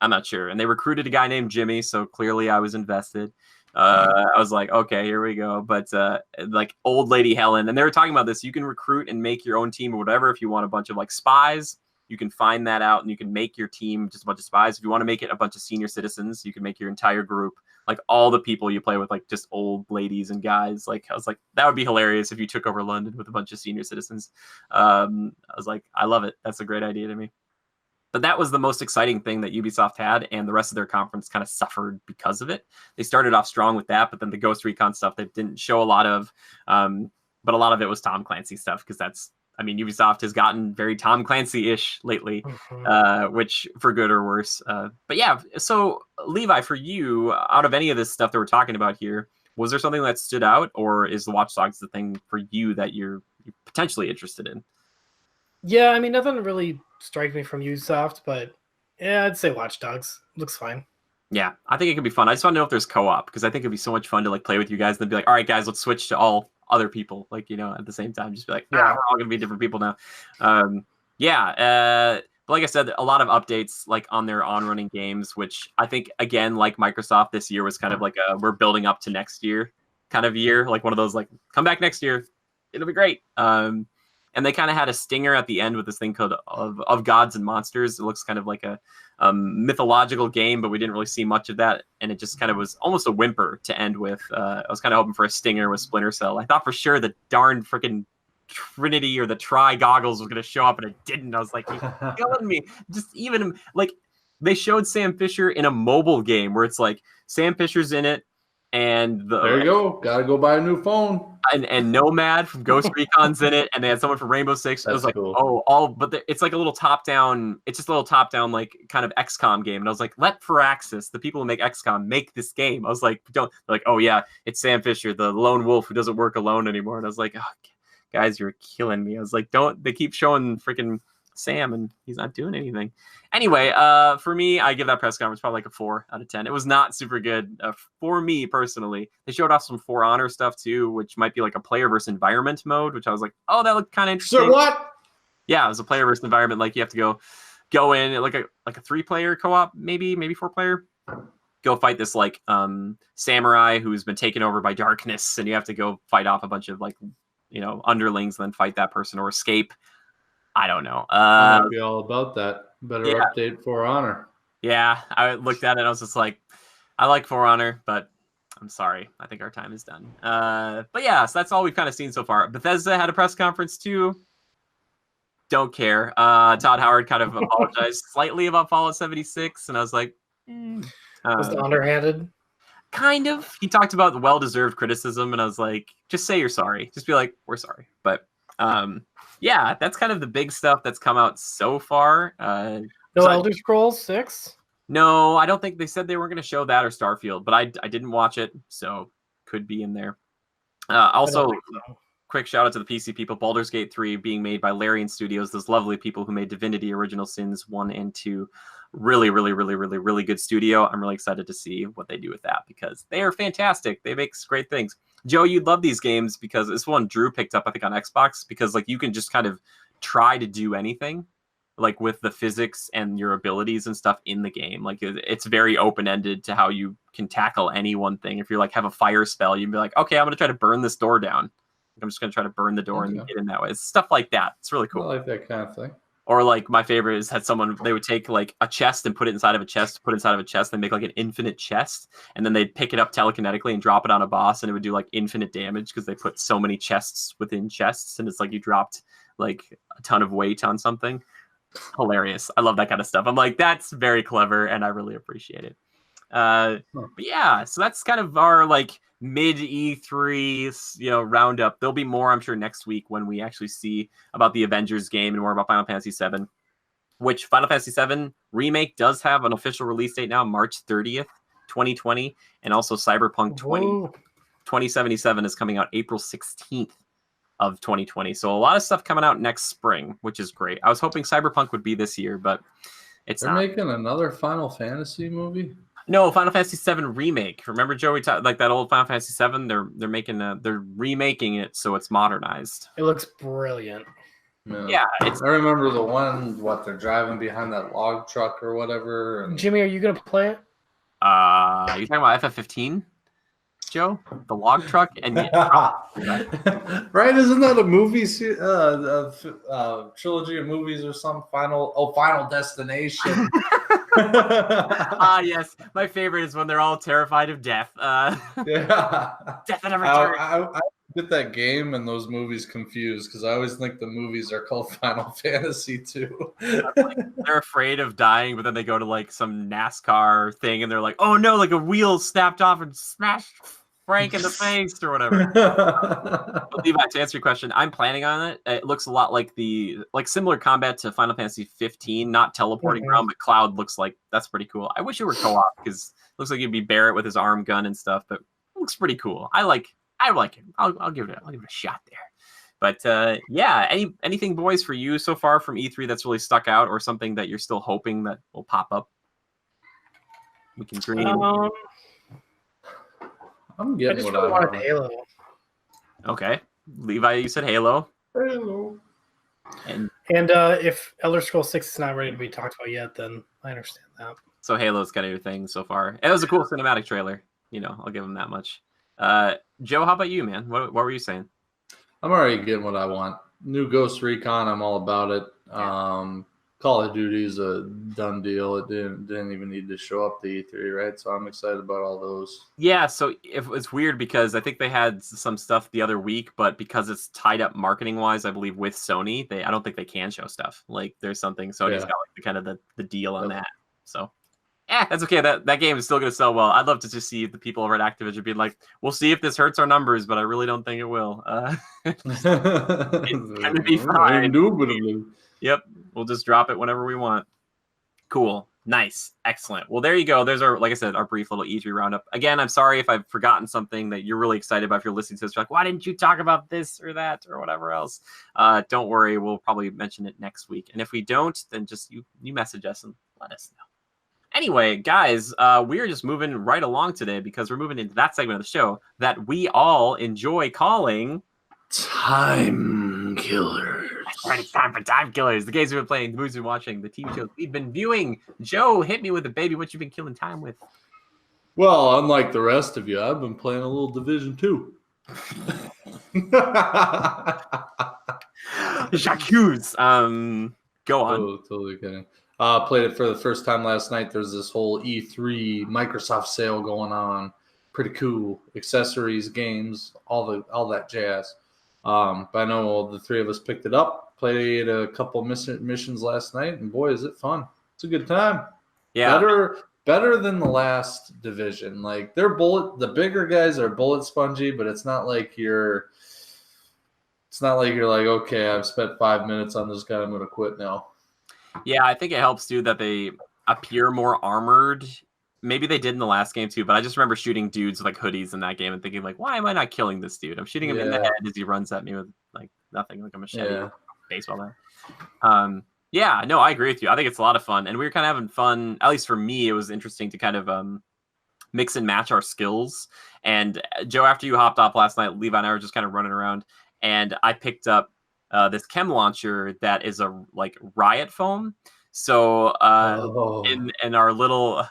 I'm not sure. And they recruited a guy named Jimmy. So clearly I was invested. I was like, okay, here we go. But like old lady Helen, and they were talking about this. You can recruit and make your own team or whatever. If you want a bunch of like spies, you can find that out and you can make your team just a bunch of spies. If you want to make it a bunch of senior citizens, you can make your entire group like all the people you play with, like just old ladies and guys. Like I was like, that would be hilarious if you took over London with a bunch of senior citizens. I was like, I love it. That's a great idea to me. But that was the most exciting thing that Ubisoft had, and the rest of their conference kind of suffered because of it. They started off strong with that, but then the Ghost Recon stuff they didn't show a lot of, but a lot of it was Tom Clancy stuff, because Ubisoft has gotten very Tom Clancy-ish lately, which for good or worse. But yeah, so Levi, for you, out of any of this stuff that we're talking about here, was there something that stood out, or is the Watch Dogs the thing for you that you're potentially interested in?
Yeah, I mean, nothing really strikes me from Ubisoft, but yeah, I'd say Watch Dogs looks fine.
Yeah, I think it could be fun. I just want to know if there's co-op, because I think it'd be so much fun to like play with you guys and then be like, all right, guys, let's switch to all other people, like, at the same time. Just be like, we're all gonna be different people now. But like I said, a lot of updates like on their on-running games, which I think, again, like Microsoft, this year was kind of like we're building up to next year kind of year, like one of those like, come back next year, it'll be great. And they kind of had a stinger at the end with this thing called of Gods and Monsters. It looks kind of like a mythological game, but we didn't really see much of that. And it just kind of was almost a whimper to end with. I was kind of hoping for a stinger with Splinter Cell. I thought for sure the darn freaking Trinity or the Tri goggles was going to show up, and it didn't. I was like, you're killing me. Just even like they showed Sam Fisher in a mobile game where it's like Sam Fisher's in it. And
there you go. Gotta go buy a new phone.
And Nomad from Ghost Recon's in it, and they had someone from Rainbow Six. It was like, cool. But it's like a little top down. It's just a little top down, like kind of XCOM game. And I was like, let Firaxis, the people who make XCOM, make this game. I was like, don't. They're like, oh yeah, it's Sam Fisher, the lone wolf who doesn't work alone anymore. And I was like, oh, guys, you're killing me. I was like, don't. They keep showing freaking Sam, and he's not doing anything. Anyway, for me, I give that press conference probably like a 4 out of 10. It was not super good for me personally. They showed off some For Honor stuff too, which might be like a player versus environment mode, which I was like, oh, that looked kind of interesting.
So what?
Yeah, it was a player versus environment. Like you have to go in like a 3-player co-op, maybe 4-player. Go fight this like samurai who's been taken over by darkness, and you have to go fight off a bunch of like underlings and then fight that person or escape. I don't know.
I'd be all about that. Better update For Honor.
Yeah, I looked at it and I was just like, I like For Honor, but I'm sorry. I think our time is done. But yeah, so that's all we've kind of seen so far. Bethesda had a press conference too. Don't care. Todd Howard kind of apologized slightly about Fallout 76, and I was like,
was the underhanded?
Kind of. He talked about the well-deserved criticism, and I was like, just say you're sorry. Just be like, we're sorry. But yeah, that's kind of the big stuff that's come out so far.
No Elder Scrolls 6?
No, I don't think they said they weren't going to show that or Starfield, but I didn't watch it, so could be in there. Also, quick shout out to the PC people. Baldur's Gate 3 being made by Larian Studios, those lovely people who made Divinity Original Sins 1 and 2. Really, really, really, really, really good studio. I'm really excited to see what they do with that because they are fantastic. They make great things. Joe, you'd love these games because this one Drew picked up, I think, on Xbox, because like you can just kind of try to do anything like with the physics and your abilities and stuff in the game. Like it's very open-ended to how you can tackle any one thing. If you're like have a fire spell, you'd be like, okay, I'm going to try to burn this door down. I'm just going to try to burn the door and get in that way. It's stuff like that. It's really cool.
I like that kind of thing.
Or like my favorite is had someone, they would take like a chest and put it inside of a chest, they make like an infinite chest, and then they'd pick it up telekinetically and drop it on a boss, and it would do like infinite damage because they put so many chests within chests, and it's like you dropped like a ton of weight on something. Hilarious. I love that kind of stuff. I'm like, that's very clever, and I really appreciate it. But yeah, so that's kind of our like mid E3 roundup. There'll be more, I'm sure, next week when we actually see about the Avengers game and more about Final Fantasy VII, which Final Fantasy VII Remake does have an official release date now, March 30th, 2020, and also Cyberpunk 2077 is coming out April 16th of 2020. So a lot of stuff coming out next spring, which is great. I was hoping Cyberpunk would be this year, but it's not.
They're making another Final Fantasy movie?
No, Final Fantasy VII Remake. Remember, Joe, we talked like that old Final Fantasy VII? They're remaking it so it's modernized.
It looks brilliant.
Yeah, I remember the one, they're driving behind that log truck or whatever. And...
Jimmy, are you going to play it?
You talking about FF15, Joe? The log truck? And
right? Isn't that a movie, trilogy of movies or some Final Destination?
Yes. My favorite is when they're all terrified of death.
Yeah.
Death at every turn.
I get that game and those movies confused because I always think the movies are called Final Fantasy too.
They're afraid of dying, but then they go to like some NASCAR thing and they're like, oh no, like a wheel snapped off and smashed Frank in the face or whatever. But Levi, to answer your question, I'm planning on it. It looks a lot like similar combat to Final Fantasy 15, not teleporting around, but Cloud looks like that's pretty cool. I wish it were co-op because it looks like it'd be Barrett with his arm gun and stuff, but it looks pretty cool. I like it. I'll give it a shot there. But yeah, anything, boys, for you so far from E3 that's really stuck out, or something that you're still hoping that will pop up? We can dream.
I'm getting what I
really wanted Halo.
Okay, Levi, you said Halo.
Halo.
And
if Elder Scrolls 6 is not ready to be talked about yet, then I understand that.
So Halo's kind of your thing so far. It was a cool cinematic trailer. I'll give them that much. Joe, how about you, man? What were you saying?
I'm already getting what I want. New Ghost Recon, I'm all about it. Call of Duty is a done deal. It didn't even need to show up the E3, right? So I'm excited about all those.
Yeah, so it's weird because I think they had some stuff the other week, but because it's tied up marketing-wise, I believe, with Sony, I don't think they can show stuff. Like, there's something Sony's got like the deal on that. So that's okay. That game is still going to sell well. I'd love to just see the people over at Activision being like, we'll see if this hurts our numbers, but I really don't think it will. It's going to be fine.
Indubitably.
Yep. We'll just drop it whenever we want. Cool. Nice. Excellent. Well, there you go. There's like I said, our brief little E3 roundup. Again, I'm sorry if I've forgotten something that you're really excited about. If you're listening to this, you're like, why didn't you talk about this or that or whatever else? Don't worry. We'll probably mention it next week. And if we don't, then just you message us and let us know. Anyway, guys, we are just moving right along today because we're moving into that segment of the show that we all enjoy calling
Timekillers.
That's right, it's time for Timekillers. The games we've been playing, the movies we've been watching, the TV shows we've been viewing. Joe, hit me with it, baby. What you been killing time with?
Well, unlike the rest of you, I've been playing a little Division 2.
J'accuse. Go on.
Oh, totally kidding. Played it for the first time last night. There's this whole E3 Microsoft sale going on. Pretty cool. Accessories, games, all that jazz. But I know the three of us picked it up, played a couple missions last night, and boy, is it fun. It's a good time.
Yeah.
Better than the last Division. Like the bigger guys are bullet spongy, but it's not like you're like, okay, I've spent 5 minutes on this guy, I'm gonna quit now.
Yeah, I think it helps too that they appear more armored. Maybe they did in the last game too, but I just remember shooting dudes with like hoodies in that game and thinking like, why am I not killing this dude? I'm shooting him in the head as he runs at me with like nothing, like a machete, or baseball bat. Yeah, no, I agree with you. I think it's a lot of fun, and we were kind of having fun. At least for me, it was interesting to kind of mix and match our skills. And Joe, after you hopped off last night, Levi and I were just kind of running around, and I picked up this chem launcher that is a like riot foam. So in our little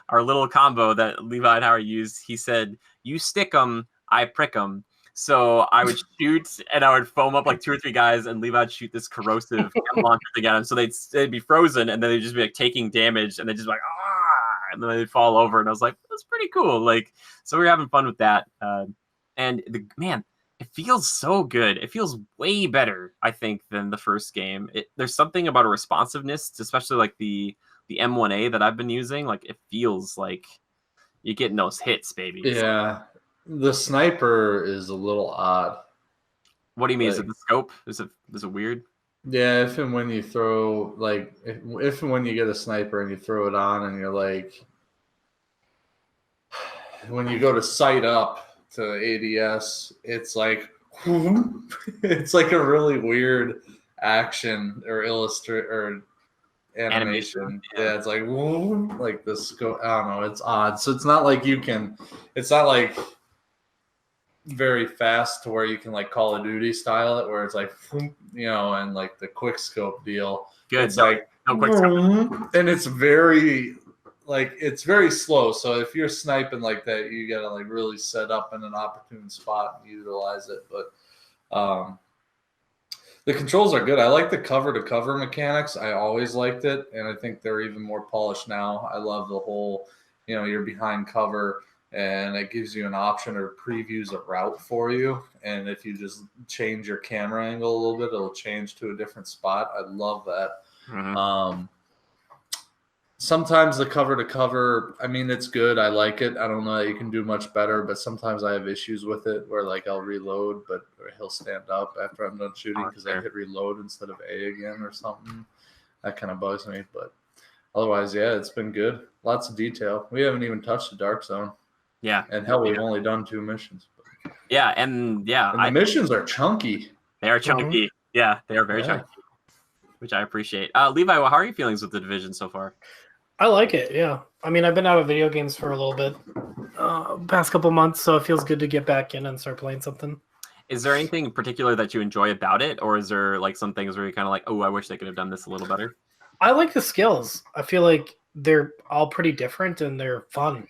combo that Levi and Howard used, he said, "You stick them, I prick them." So I would shoot, and I would foam up like 2 or 3 guys, and Levi would shoot this corrosive launcher thing at them. So they'd be frozen, and then they'd just be like taking damage, and they'd just be like, ah, and then they'd fall over. And I was like, that's pretty cool. Like, so we were having fun with that. And it feels so good. It feels way better, I think, than the first game. There's something about a responsiveness, especially like the M1A that I've been using. Like, it feels like you're getting those hits, baby.
Yeah. The sniper is a little odd.
What do you mean? Is it the scope? Is it weird?
Yeah, if and when you throw, like, if and when you get a sniper and you throw it on and you're like, when you go to sight up to ADS, it's like, it's like a really weird action or animation. Yeah, it's like the scope. I don't know. It's odd. So it's not like it's not like very fast to where you can like Call of Duty style it, where it's like, and like the quick scope deal.
Good.
It's no
quick scope.
And it's very slow. So if you're sniping like that, you gotta like really set up in an opportune spot and utilize it. But The controls are good. I like the cover-to-cover mechanics. I always liked it, and I think they're even more polished now. I love the whole, you're behind cover, and it gives you an option or previews a route for you. And if you just change your camera angle a little bit, it'll change to a different spot. I love that.
Mm-hmm.
Sometimes the cover to cover, I mean, it's good. I like it. I don't know that you can do much better, but sometimes I have issues with it where like I'll reload, but he'll stand up after I'm done shooting because I hit reload instead of A again or something. That kind of bugs me, but otherwise, yeah, it's been good. Lots of detail. We haven't even touched the Dark Zone.
Yeah.
And hell, we've only done 2 missions.
Yeah, and
the missions are chunky.
They are chunky. Mm-hmm. Yeah, they are very chunky, which I appreciate. Levi, how are your feelings with the Division so far?
I like it, yeah. I mean, I've been out of video games for a little bit, past couple months, so it feels good to get back in and start playing something.
Is there anything in particular that you enjoy about it, or is there like some things where you're kind of like, oh, I wish they could have done this a little better?
I like the skills. I feel like they're all pretty different and they're fun.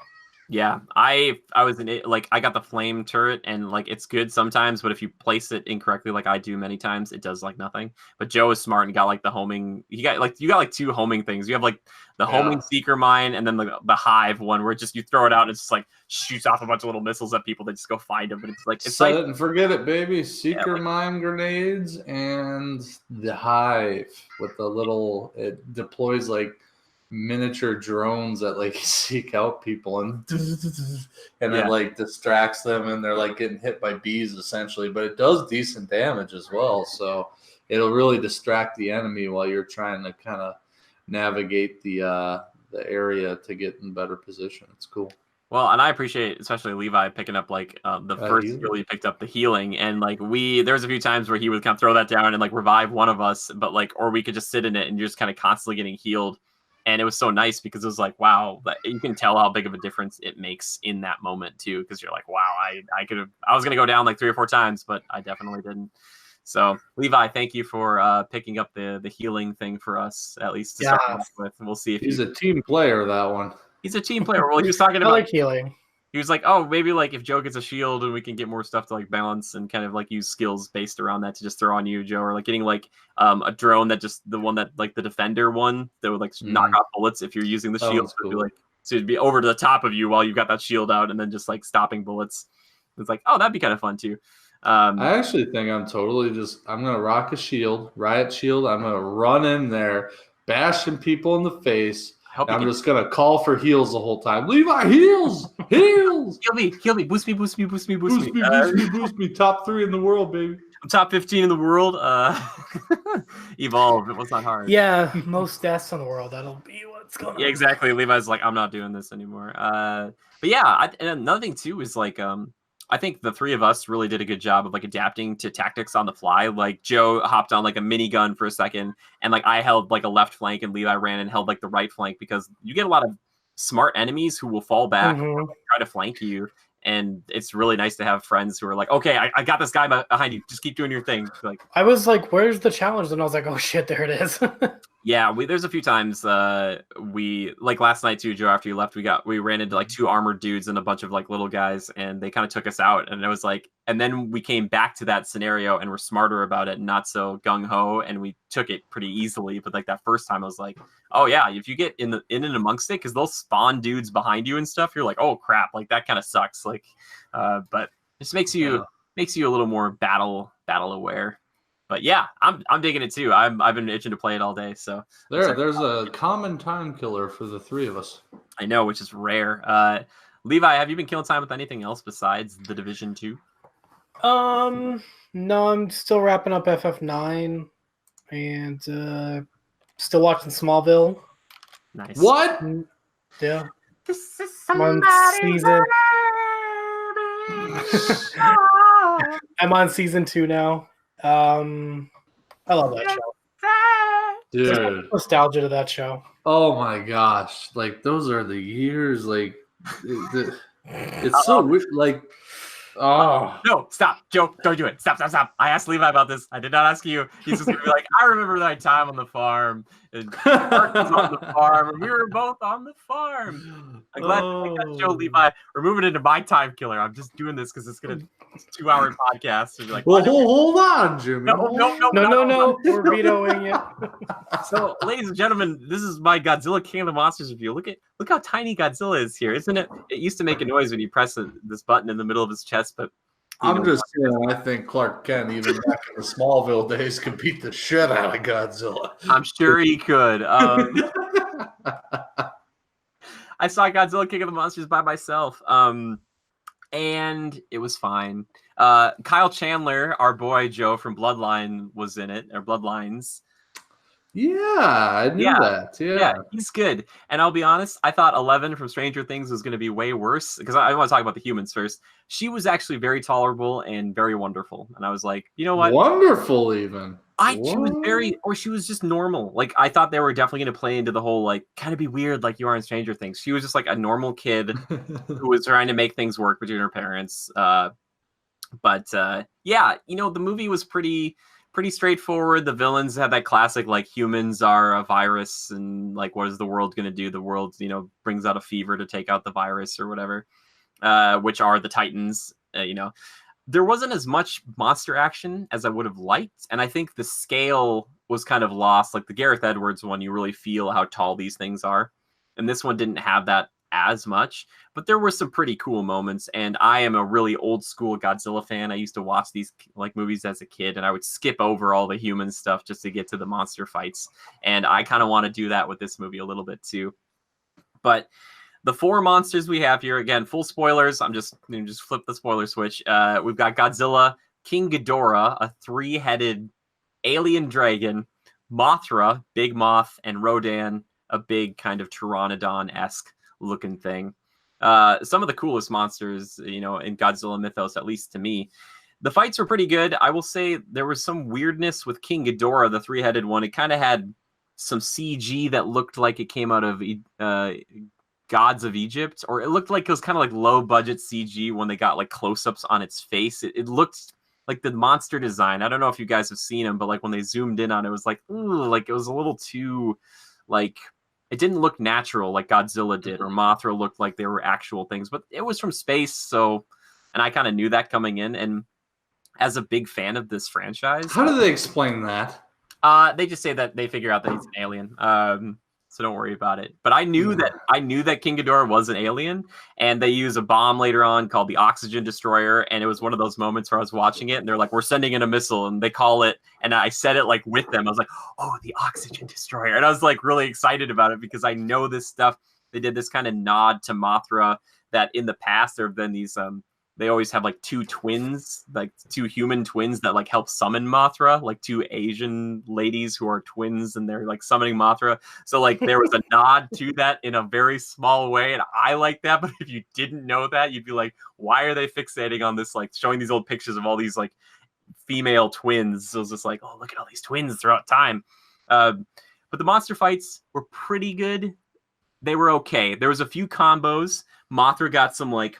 Yeah, I was in it, like I got the flame turret and like it's good sometimes, but if you place it incorrectly, like I do many times, it does like nothing. But Joe is smart and got like the homing. You got like 2 homing things. You have like the homing seeker mine and then the hive one where just you throw it out and it's just like shoots off a bunch of little missiles at people that just go find them. But it's like
set it and forget it, baby. Seeker mine grenades and the hive with the little it deploys like miniature drones that like seek out people and it like distracts them and they're like getting hit by bees essentially, but it does decent damage as well, so it'll really distract the enemy while you're trying to kind of navigate the area to get in better position. It's cool.
Well, and I appreciate especially Levi picking up like the first skill he picked up, the healing, and like there was a few times where he would kind of throw that down and like revive one of us, but like or we could just sit in it and you're just kind of constantly getting healed. And it was so nice because it was like, wow, you can tell how big of a difference it makes in that moment too. Because you're like, wow, I was going to go down like 3 or 4 times, but I definitely didn't. So Levi, thank you for picking up the healing thing for us, at least to start off with. We'll see if
he's a team player, that one.
He's a team player. Well, he was talking about
like healing.
He was like, oh, maybe like if Joe gets a shield and we can get more stuff to like balance and kind of like use skills based around that to just throw on you, Joe, or like getting like a drone that just the one that like the defender one that would like knock off bullets if you're using the shield.
Cool.
So it'd be over to the top of you while you've got that shield out and then just like stopping bullets. It's like, oh, that'd be kind of fun too.
I actually think I'm gonna rock a shield, riot shield. I'm gonna run in there, bashing people in the face. I'm just going to call for heals the whole time. Levi, heals! Heals!
Heal me. Boost me.
Boost me. Top 3 in the world, baby.
I'm top 15 in the world. Evolve. It was not hard.
Yeah, most deaths in the world. That'll be what's going on.
Yeah, exactly. Levi's like, I'm not doing this anymore. But yeah, and another thing too is like, I think the 3 of us really did a good job of like adapting to tactics on the fly. Like Joe hopped on like a minigun for a second and like I held like a left flank and Levi ran and held like the right flank because you get a lot of smart enemies who will fall back and try to flank you. And it's really nice to have friends who are like, okay, I got this guy behind you. Just keep doing your thing. Like
I was like, where's the challenge? And I was like, oh shit, there it is.
Yeah, there's a few times we like last night too, Joe, after you left, we ran into like 2 armored dudes and a bunch of like little guys and they kind of took us out. And it was like, and then we came back to that scenario and we're smarter about it, not so gung-ho, and we took it pretty easily. But like that first time I was like, oh yeah, if you get in and amongst it, because they'll spawn dudes behind you and stuff, you're like, oh crap, like that kind of sucks. Like but it just makes you a little more battle aware. But yeah, I'm digging it too. I've been itching to play it all day. So
there's a common time killer for the 3 of us.
I know, which is rare. Levi, have you been killing time with anything else besides the Division 2?
No, I'm still wrapping up FF9 and still watching Smallville.
Nice.
What?
Yeah.
This is
season. I'm on season 2 now. I love that show.
Dude.
There's nostalgia to that show.
Oh my gosh. Like those are the years, like it's so weird. Like
no, stop, Joe, don't do it. Stop. I asked Levi about this. I did not ask you. He's just gonna be like, I remember that time on the farm and Mark was on the farm and we were both on the farm. I'm glad I got Joe. Levi, we're moving into my time killer. I'm just doing this because it's gonna 2-hour podcast. And like,
well, hold on, Jimmy.
No. We're vetoing it.
So, ladies and gentlemen, this is my Godzilla King of the Monsters review. Look how tiny Godzilla is here, isn't it? It used to make a noise when you press this button in the middle of his chest, but
I'm just saying, I think Clark Kent, even back in the Smallville days, could beat the shit out of Godzilla.
I'm sure he could. I saw Godzilla King of the Monsters by myself, and it was fine. Kyle Chandler, our boy Joe from Bloodline, was in it, or Bloodlines.
Yeah, I knew that. Yeah,
he's good. And I'll be honest, I thought 11 from Stranger Things was going to be way worse, because I want to talk about the humans first. She was actually very tolerable and very wonderful. And I was like, you know what?
Wonderful, even.
She was just normal. Like, I thought they were definitely going to play into the whole, like, kind of be weird like you are in Stranger Things. She was just like a normal kid who was trying to make things work between her parents. But the movie was pretty straightforward. The villains had that classic, like, humans are a virus, and like, what is the world going to do? The world, brings out a fever to take out the virus or whatever, which are the Titans. There wasn't as much monster action as I would have liked, and I think the scale was kind of lost. Like the Gareth Edwards one, you really feel how tall these things are, and this one didn't have that as much, but there were some pretty cool moments. And I am a really old school Godzilla fan. I used to watch these like movies as a kid, and I would skip over all the human stuff just to get to the monster fights, and I kind of want to do that with this movie a little bit too. But the 4 monsters we have here, again, full spoilers. I'm just flip the spoiler switch. We've got Godzilla, King Ghidorah, a 3-headed alien dragon, Mothra, big moth, and Rodan, a big kind of pteranodon-esque looking thing. Some of the coolest monsters, in Godzilla mythos, at least to me. The fights were pretty good. I will say there was some weirdness with King Ghidorah, the 3-headed one. It kind of had some CG that looked like it came out of Gods of Egypt, or it looked like it was kind of like low budget CG when they got like close-ups on its face. It looked like the monster design. I don't know if you guys have seen them, but like when they zoomed in on it, it was like, ooh, like it was a little too, like, it didn't look natural like Godzilla did, or Mothra looked like they were actual things, but it was from space. So, and I kind of knew that coming in. And as a big fan of this franchise,
how do they explain that?
They just say that they figure out that he's an alien. So don't worry about it. But I knew that King Ghidorah was an alien, and they use a bomb later on called the Oxygen Destroyer. And it was one of those moments where I was watching it, and they're like, "We're sending in a missile," and they call it. And I said it like with them. I was like, "Oh, the Oxygen Destroyer!" And I was like really excited about it because I know this stuff. They did this kind of nod to Mothra that in the past there have been these. They always have like 2 twins, like 2 human twins that like help summon Mothra, like 2 Asian ladies who are twins, and they're like summoning Mothra. So like there was a nod to that in a very small way, and I like that. But if you didn't know that, you'd be like, why are they fixating on this, like showing these old pictures of all these like female twins? So it was just like, oh, look at all these twins throughout time. But the monster fights were pretty good. They were okay. There was a few combos. Mothra got some like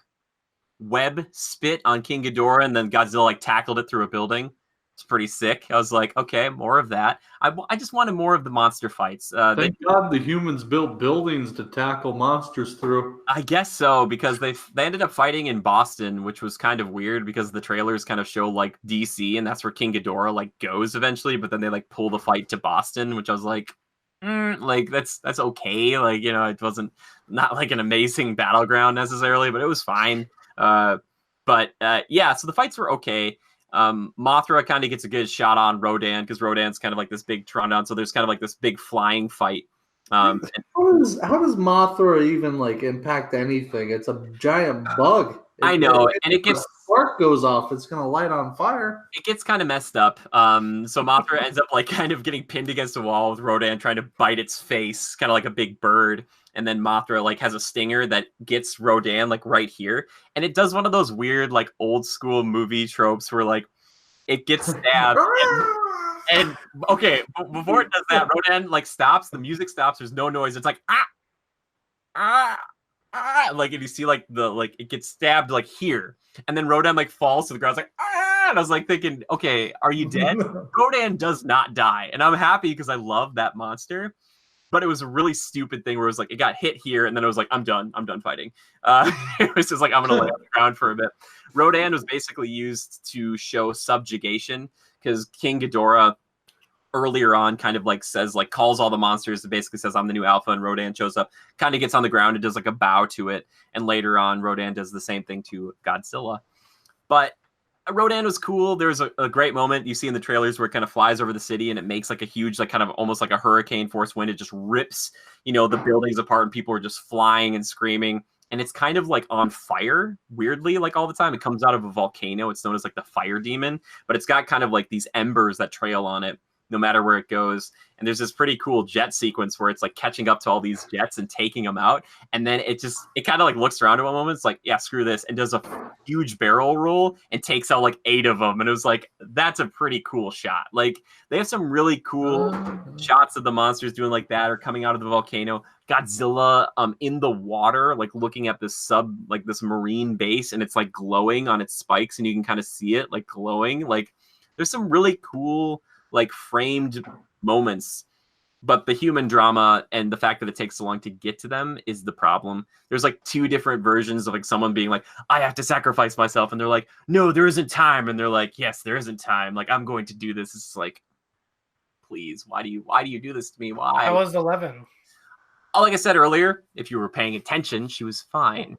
web spit on King Ghidorah, and then Godzilla like tackled it through a building. It's pretty sick. I was like, okay, more of that. I just wanted more of the monster fights.
Thank God the humans built buildings to tackle monsters through.
I guess so, because they ended up fighting in Boston, which was kind of weird because the trailers kind of show like DC, and that's where King Ghidorah like goes eventually, but then they like pull the fight to Boston, which I was like, like that's okay. Like, it wasn't not like an amazing battleground necessarily, but it was fine. So the fights were okay. Mothra kind of gets a good shot on Rodan because Rodan's kind of like this big Pteranodon, so there's kind of like this big flying fight.
How does Mothra even like impact anything? It's a giant bug.
I know, and it gets
spark goes off, it's gonna light on fire.
It gets kind of messed up. So Mothra ends up like kind of getting pinned against a wall with Rodan trying to bite its face, kind of like a big bird. And then Mothra like has a stinger that gets Rodan like right here, and it does one of those weird like old school movie tropes where like it gets stabbed. and okay, before it does that, Rodan like stops. The music stops. There's no noise. It's like like, and you see like it gets stabbed like here, and then Rodan like falls to the ground. It's like and I was like thinking, okay, are you dead? Rodan does not die, and I'm happy because I love that monster. but it was a really stupid thing where it was like it got hit here, and then it was like I'm done fighting. It was just like I'm gonna lay on the ground for a bit. Rodan was basically used to show subjugation because King Ghidorah earlier on kind of like says like calls all the monsters and basically says I'm the new alpha, and Rodan shows up, kind of gets on the ground and does like a bow to it, and later on Rodan does the same thing to Godzilla. But Rodan was cool. There's a great moment you see in the trailers where it kind of flies over the city and it makes like a huge, like kind of almost like a hurricane force wind. It just rips, the buildings apart and people are just flying and screaming. And it's kind of like on fire, weirdly, like all the time. It comes out of a volcano. It's known as like the fire demon, but it's got kind of like these embers that trail on it no matter where it goes. And there's this pretty cool jet sequence where it's like catching up to all these jets and taking them out. And then it kind of like looks around at one moment. It's like, yeah, screw this. And does a huge barrel roll and takes out like 8 of them. And it was like, that's a pretty cool shot. Like they have some really cool shots of the monsters doing like that or coming out of the volcano. Godzilla in the water, like looking at this this marine base, and it's like glowing on its spikes and you can kind of see it like glowing. Like there's some really cool like framed moments, but the human drama and the fact that it takes so long to get to them is the problem. There's like 2 different versions of like someone being like, I have to sacrifice myself, and they're like, no, there isn't time, and they're like, yes, there isn't time, like I'm going to do this. It's like, please, why do you do this to me? Why?
I was 11.
Like I said earlier, if you were paying attention, she was fine.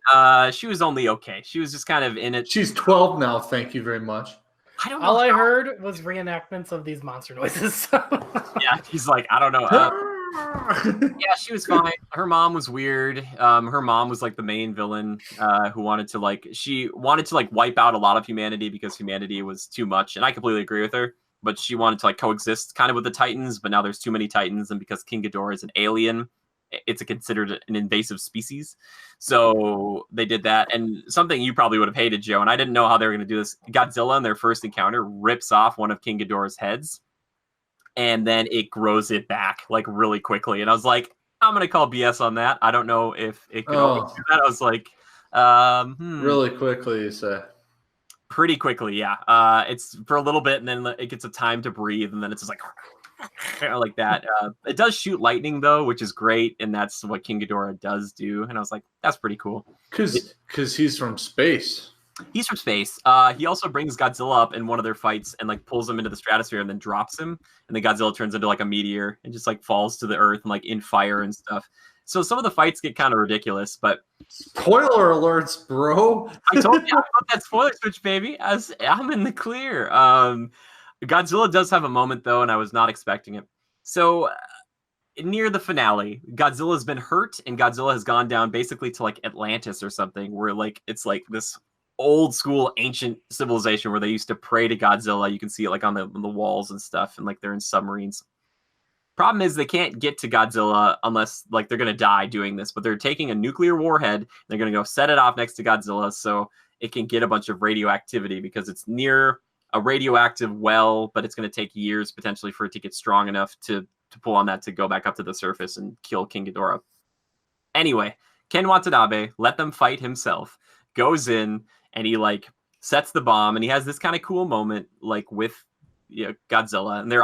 She was only okay. She was just kind of in it.
She's 12 now, thank you very much.
I don't know.
All I heard was reenactments of these monster noises.
Yeah, he's like, I don't know. Yeah, she was fine. Her mom was weird. Her mom was like the main villain who wanted to wipe out a lot of humanity because humanity was too much. And I completely agree with her. But she wanted to like coexist kind of with the Titans. But now there's too many Titans. And because King Ghidorah is an alien, it's considered an invasive species. So they did that. And something you probably would have hated, Joe, and I didn't know how they were going to do this. Godzilla in their first encounter rips off one of King Ghidorah's heads, and then it grows it back like really quickly. And I was like, I'm going to call BS on that. I don't know if it could always do that. I was like,
really quickly, you say?
Pretty quickly, yeah. It's for a little bit, and then it gets a time to breathe, and then it's just like like that. It does shoot lightning though, which is great, and that's what King Ghidorah does do. And I was like, that's pretty cool.
Because he's from space.
He's from space. He also brings Godzilla up in one of their fights and like pulls him into the stratosphere and then drops him. And then Godzilla turns into like a meteor and just like falls to the earth and like in fire and stuff. So some of the fights get kind of ridiculous, but
spoiler alerts, bro.
I told you, I put that spoiler switch, baby. I'm in the clear. Godzilla does have a moment, though, and I was not expecting it. So near the finale, Godzilla's been hurt, and Godzilla has gone down basically to like Atlantis or something, where like it's like this old school ancient civilization where they used to pray to Godzilla. You can see it like on the walls and stuff, and like they're in submarines. Problem is they can't get to Godzilla unless like they're gonna die doing this, but they're taking a nuclear warhead. They're gonna go set it off next to Godzilla so it can get a bunch of radioactivity because it's near a radioactive well, but it's going to take years potentially for it to get strong enough to pull on that to go back up to the surface and kill King Ghidorah. Anyway, Ken Watanabe let them fight himself, goes in, and he like sets the bomb, and he has this kind of cool moment like with Godzilla, and they're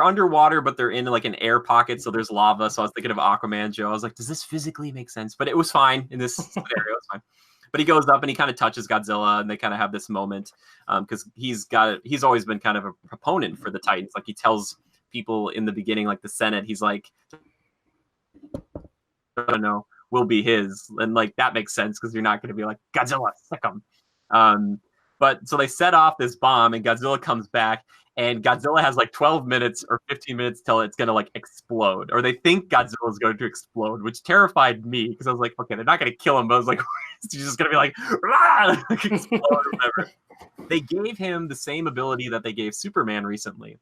underwater, but they're in like an air pocket, so there's lava. So I was thinking of Aquaman, Joe. I was like, does this physically make sense? But it was fine in this scenario. It was fine. But he goes up and he kind of touches Godzilla, and they kind of have this moment because he's always been kind of a proponent for the Titans. Like he tells people in the beginning, like the Senate, he's like, I don't know, will be his, and like that makes sense because you're not going to be like Godzilla, suck him. But so they set off this bomb, and Godzilla comes back, and Godzilla has like 12 minutes or 15 minutes till it's going to like explode, or they think Godzilla is going to explode, which terrified me because I was like, okay, they're not going to kill him, but I was like, he's just going to be like, like explode or whatever. They gave him the same ability that they gave Superman recently,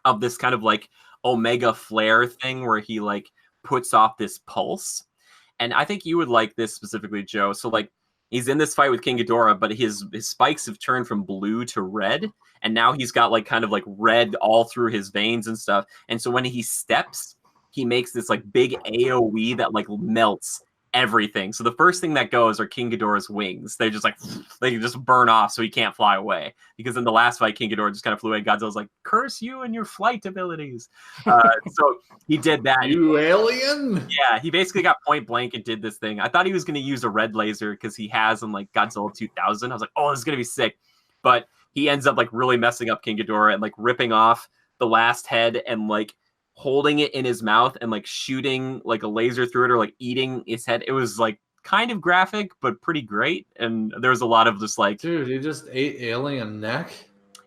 of this kind of like Omega flare thing where he like puts off this pulse. And I think you would like this specifically, Joe. So like, he's in this fight with King Ghidorah, but his spikes have turned from blue to red. And now he's got like kind of like red all through his veins and stuff. And so when he steps, he makes this like big AoE that like melts everything. So the first thing that goes are King Ghidorah's wings. They just like they just burn off, so he can't fly away. Because in the last fight, King Ghidorah just kind of flew away. Godzilla's like, "Curse you and your flight abilities." So he did that.
You alien?
Yeah, he basically got point blank and did this thing. I thought he was going to use a red laser because he has in like Godzilla 2000. I was like, "Oh, this is going to be sick," but he ends up like really messing up King Ghidorah and like ripping off the last head and like holding it in his mouth and like shooting like a laser through it or like eating its head. It was like kind of graphic, but pretty great. And there was a lot of just like,
dude, he just ate alien neck.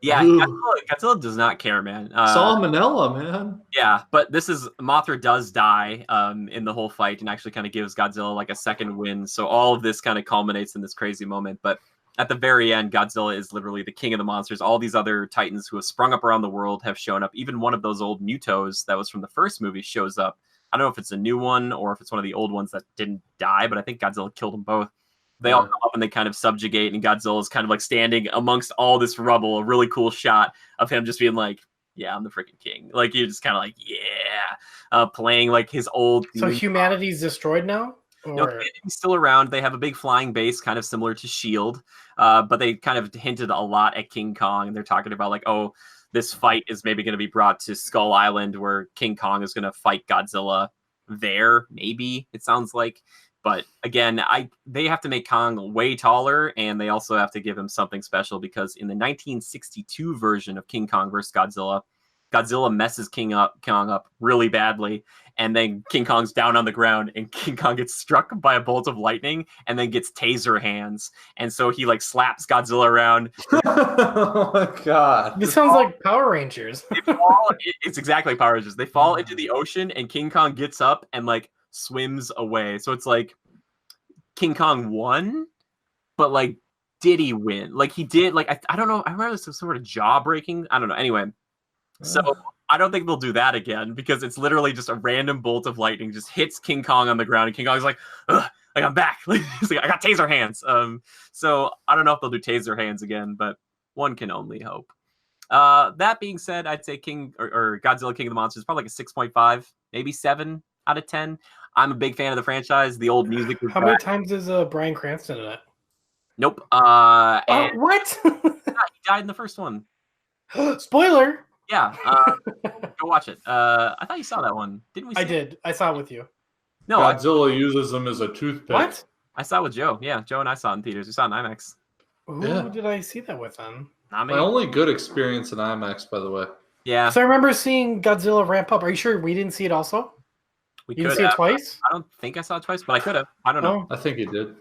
Yeah, Godzilla does not care, man.
Salmonella, man.
Yeah, but Mothra does die in the whole fight and actually kind of gives Godzilla like a second win. So all of this kind of culminates in this crazy moment. But at the very end, Godzilla is literally the king of the monsters. All these other titans who have sprung up around the world have shown up. Even one of those old Mutos that was from the first movie shows up. I don't know if it's a new one or if it's one of the old ones that didn't die, but I think Godzilla killed them both. They all come up and they kind of subjugate, and Godzilla is kind of like standing amongst all this rubble. A really cool shot of him just being like, "Yeah, I'm the freaking king." Like you're just kind of like, "Yeah," playing like his old.
So humanity's destroyed now. Or...
No, humanity's still around. They have a big flying base, kind of similar to Shield, but they kind of hinted a lot at King Kong, and they're talking about like, "Oh, this fight is maybe going to be brought to Skull Island, where King Kong is going to fight Godzilla there." Maybe it sounds like. But again, they have to make Kong way taller, and they also have to give him something special because in the 1962 version of King Kong vs. Godzilla, Godzilla messes Kong up really badly, and then King Kong's down on the ground, and King Kong gets struck by a bolt of lightning, and then gets taser hands, and so he like slaps Godzilla around.
Oh my god!
This sounds like Power Rangers.
It's exactly Power Rangers. They fall into the ocean, and King Kong gets up and like swims away. So it's like King Kong won, but like, did he win? Like he did. Like I don't know. I remember some sort of jaw breaking. I don't know. Anyway, so I don't think they'll do that again because it's literally just a random bolt of lightning just hits King Kong on the ground, and King Kong's like, "Ugh, like I'm back." He's like, "I got taser hands." So I don't know if they'll do taser hands again, but one can only hope. That being said, I'd say King or Godzilla King of the Monsters is probably like a 6.5, maybe 7 out of 10. I'm a big fan of the franchise. The old music was
How many times is Bryan Cranston in it?
Nope.
What?
Yeah, he died in the first one.
Spoiler.
Yeah. Go watch it. I thought you saw that one. Didn't we?
I did. I saw it with you.
No.
Godzilla uses them as a toothpick.
What?
I saw it with Joe. Yeah, Joe and I saw it in theaters. We saw it in IMAX.
Who did I see that with then?
Not me.
My only good experience in IMAX, by the way.
Yeah.
So I remember seeing Godzilla ramp up. Are you sure we didn't see it also?
You
didn't see it twice?
I don't think I saw it twice, but I could have. I don't know.
I think you did.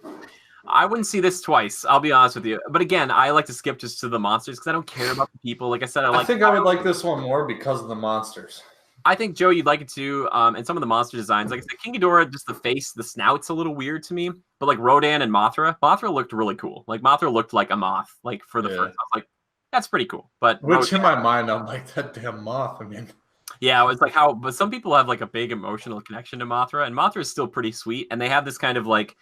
I wouldn't see this twice. I'll be honest with you. But again, I like to skip just to the monsters because I don't care about the people. Like I said,
I think I would like this one more because of the monsters.
I think, Joe, you'd like it too. And some of the monster designs, like I said, King Ghidorah, just the face, the snout's a little weird to me. But like Rodan and Mothra looked really cool. Like Mothra looked like a moth. Like for the first, I was like, that's pretty cool. But
which in my mind, I'm like, that damn moth. I mean.
Yeah, it's like but some people have like a big emotional connection to Mothra, and Mothra is still pretty sweet. And they have this kind of like,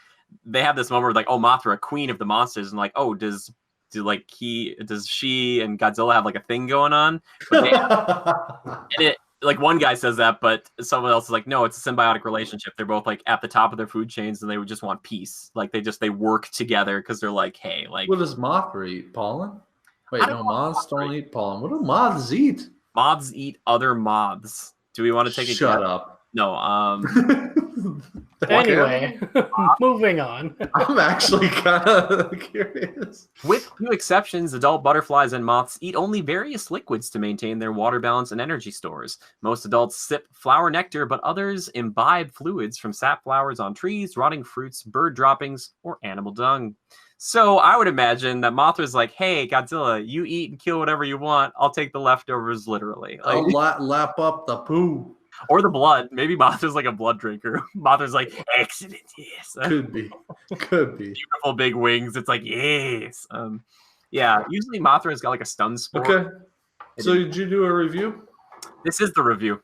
they have this moment where like, oh, Mothra, queen of the monsters, and like, oh, does she and Godzilla have like a thing going on? And like one guy says that, but someone else is like, no, it's a symbiotic relationship. They're both like at the top of their food chains, and they would just want peace. Like they work together because they're like, hey, like,
what does Mothra eat? Pollen? Wait, no, moths don't eat pollen. What do moths eat?
Moths eat other moths. Do we want to take a
Shut
guess?
up.
No.
Anyway, moving on.
I'm actually kind of curious.
With few exceptions, adult butterflies and moths eat only various liquids to maintain their water balance and energy stores. Most adults sip flower nectar, but others imbibe fluids from sap flowers on trees, rotting fruits, bird droppings, or animal dung. So I would imagine that Mothra's like, hey, Godzilla, you eat and kill whatever you want. I'll take the leftovers literally. Like,
I'll lap up the poo.
Or the blood. Maybe Mothra's like a blood drinker. Mothra's like, excellent, yes.
Could be.
Beautiful big wings. It's like, yes. Yeah, usually Mothra's got like a stun spore.
Okay. So did you do a review?
This is the review.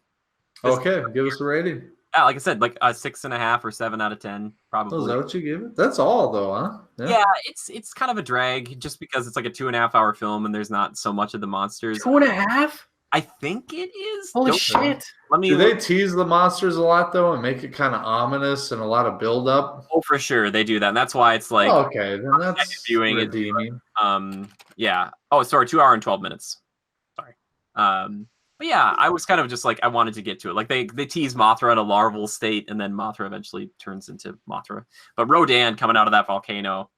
Okay, give us a rating.
Yeah, like I said, like a 6.5 or 7 out of 10, probably.
Oh, is that what you gave it? That's all, though, huh?
Yeah, it's kind of a drag just because it's like a 2.5 hour film and there's not so much of the monsters.
2.5?
I think it is.
Holy shit!
Let me.
Do they tease the monsters a lot though, and make it kind of ominous and a lot of build up?
Oh, for sure they do that. And that's why it's like
okay, then that's
viewing
redeeming.
Yeah. Oh, sorry. 2 hours and 12 minutes. Sorry. But yeah, I was kind of just like I wanted to get to it. Like they tease Mothra in a larval state, and then Mothra eventually turns into Mothra. But Rodan coming out of that volcano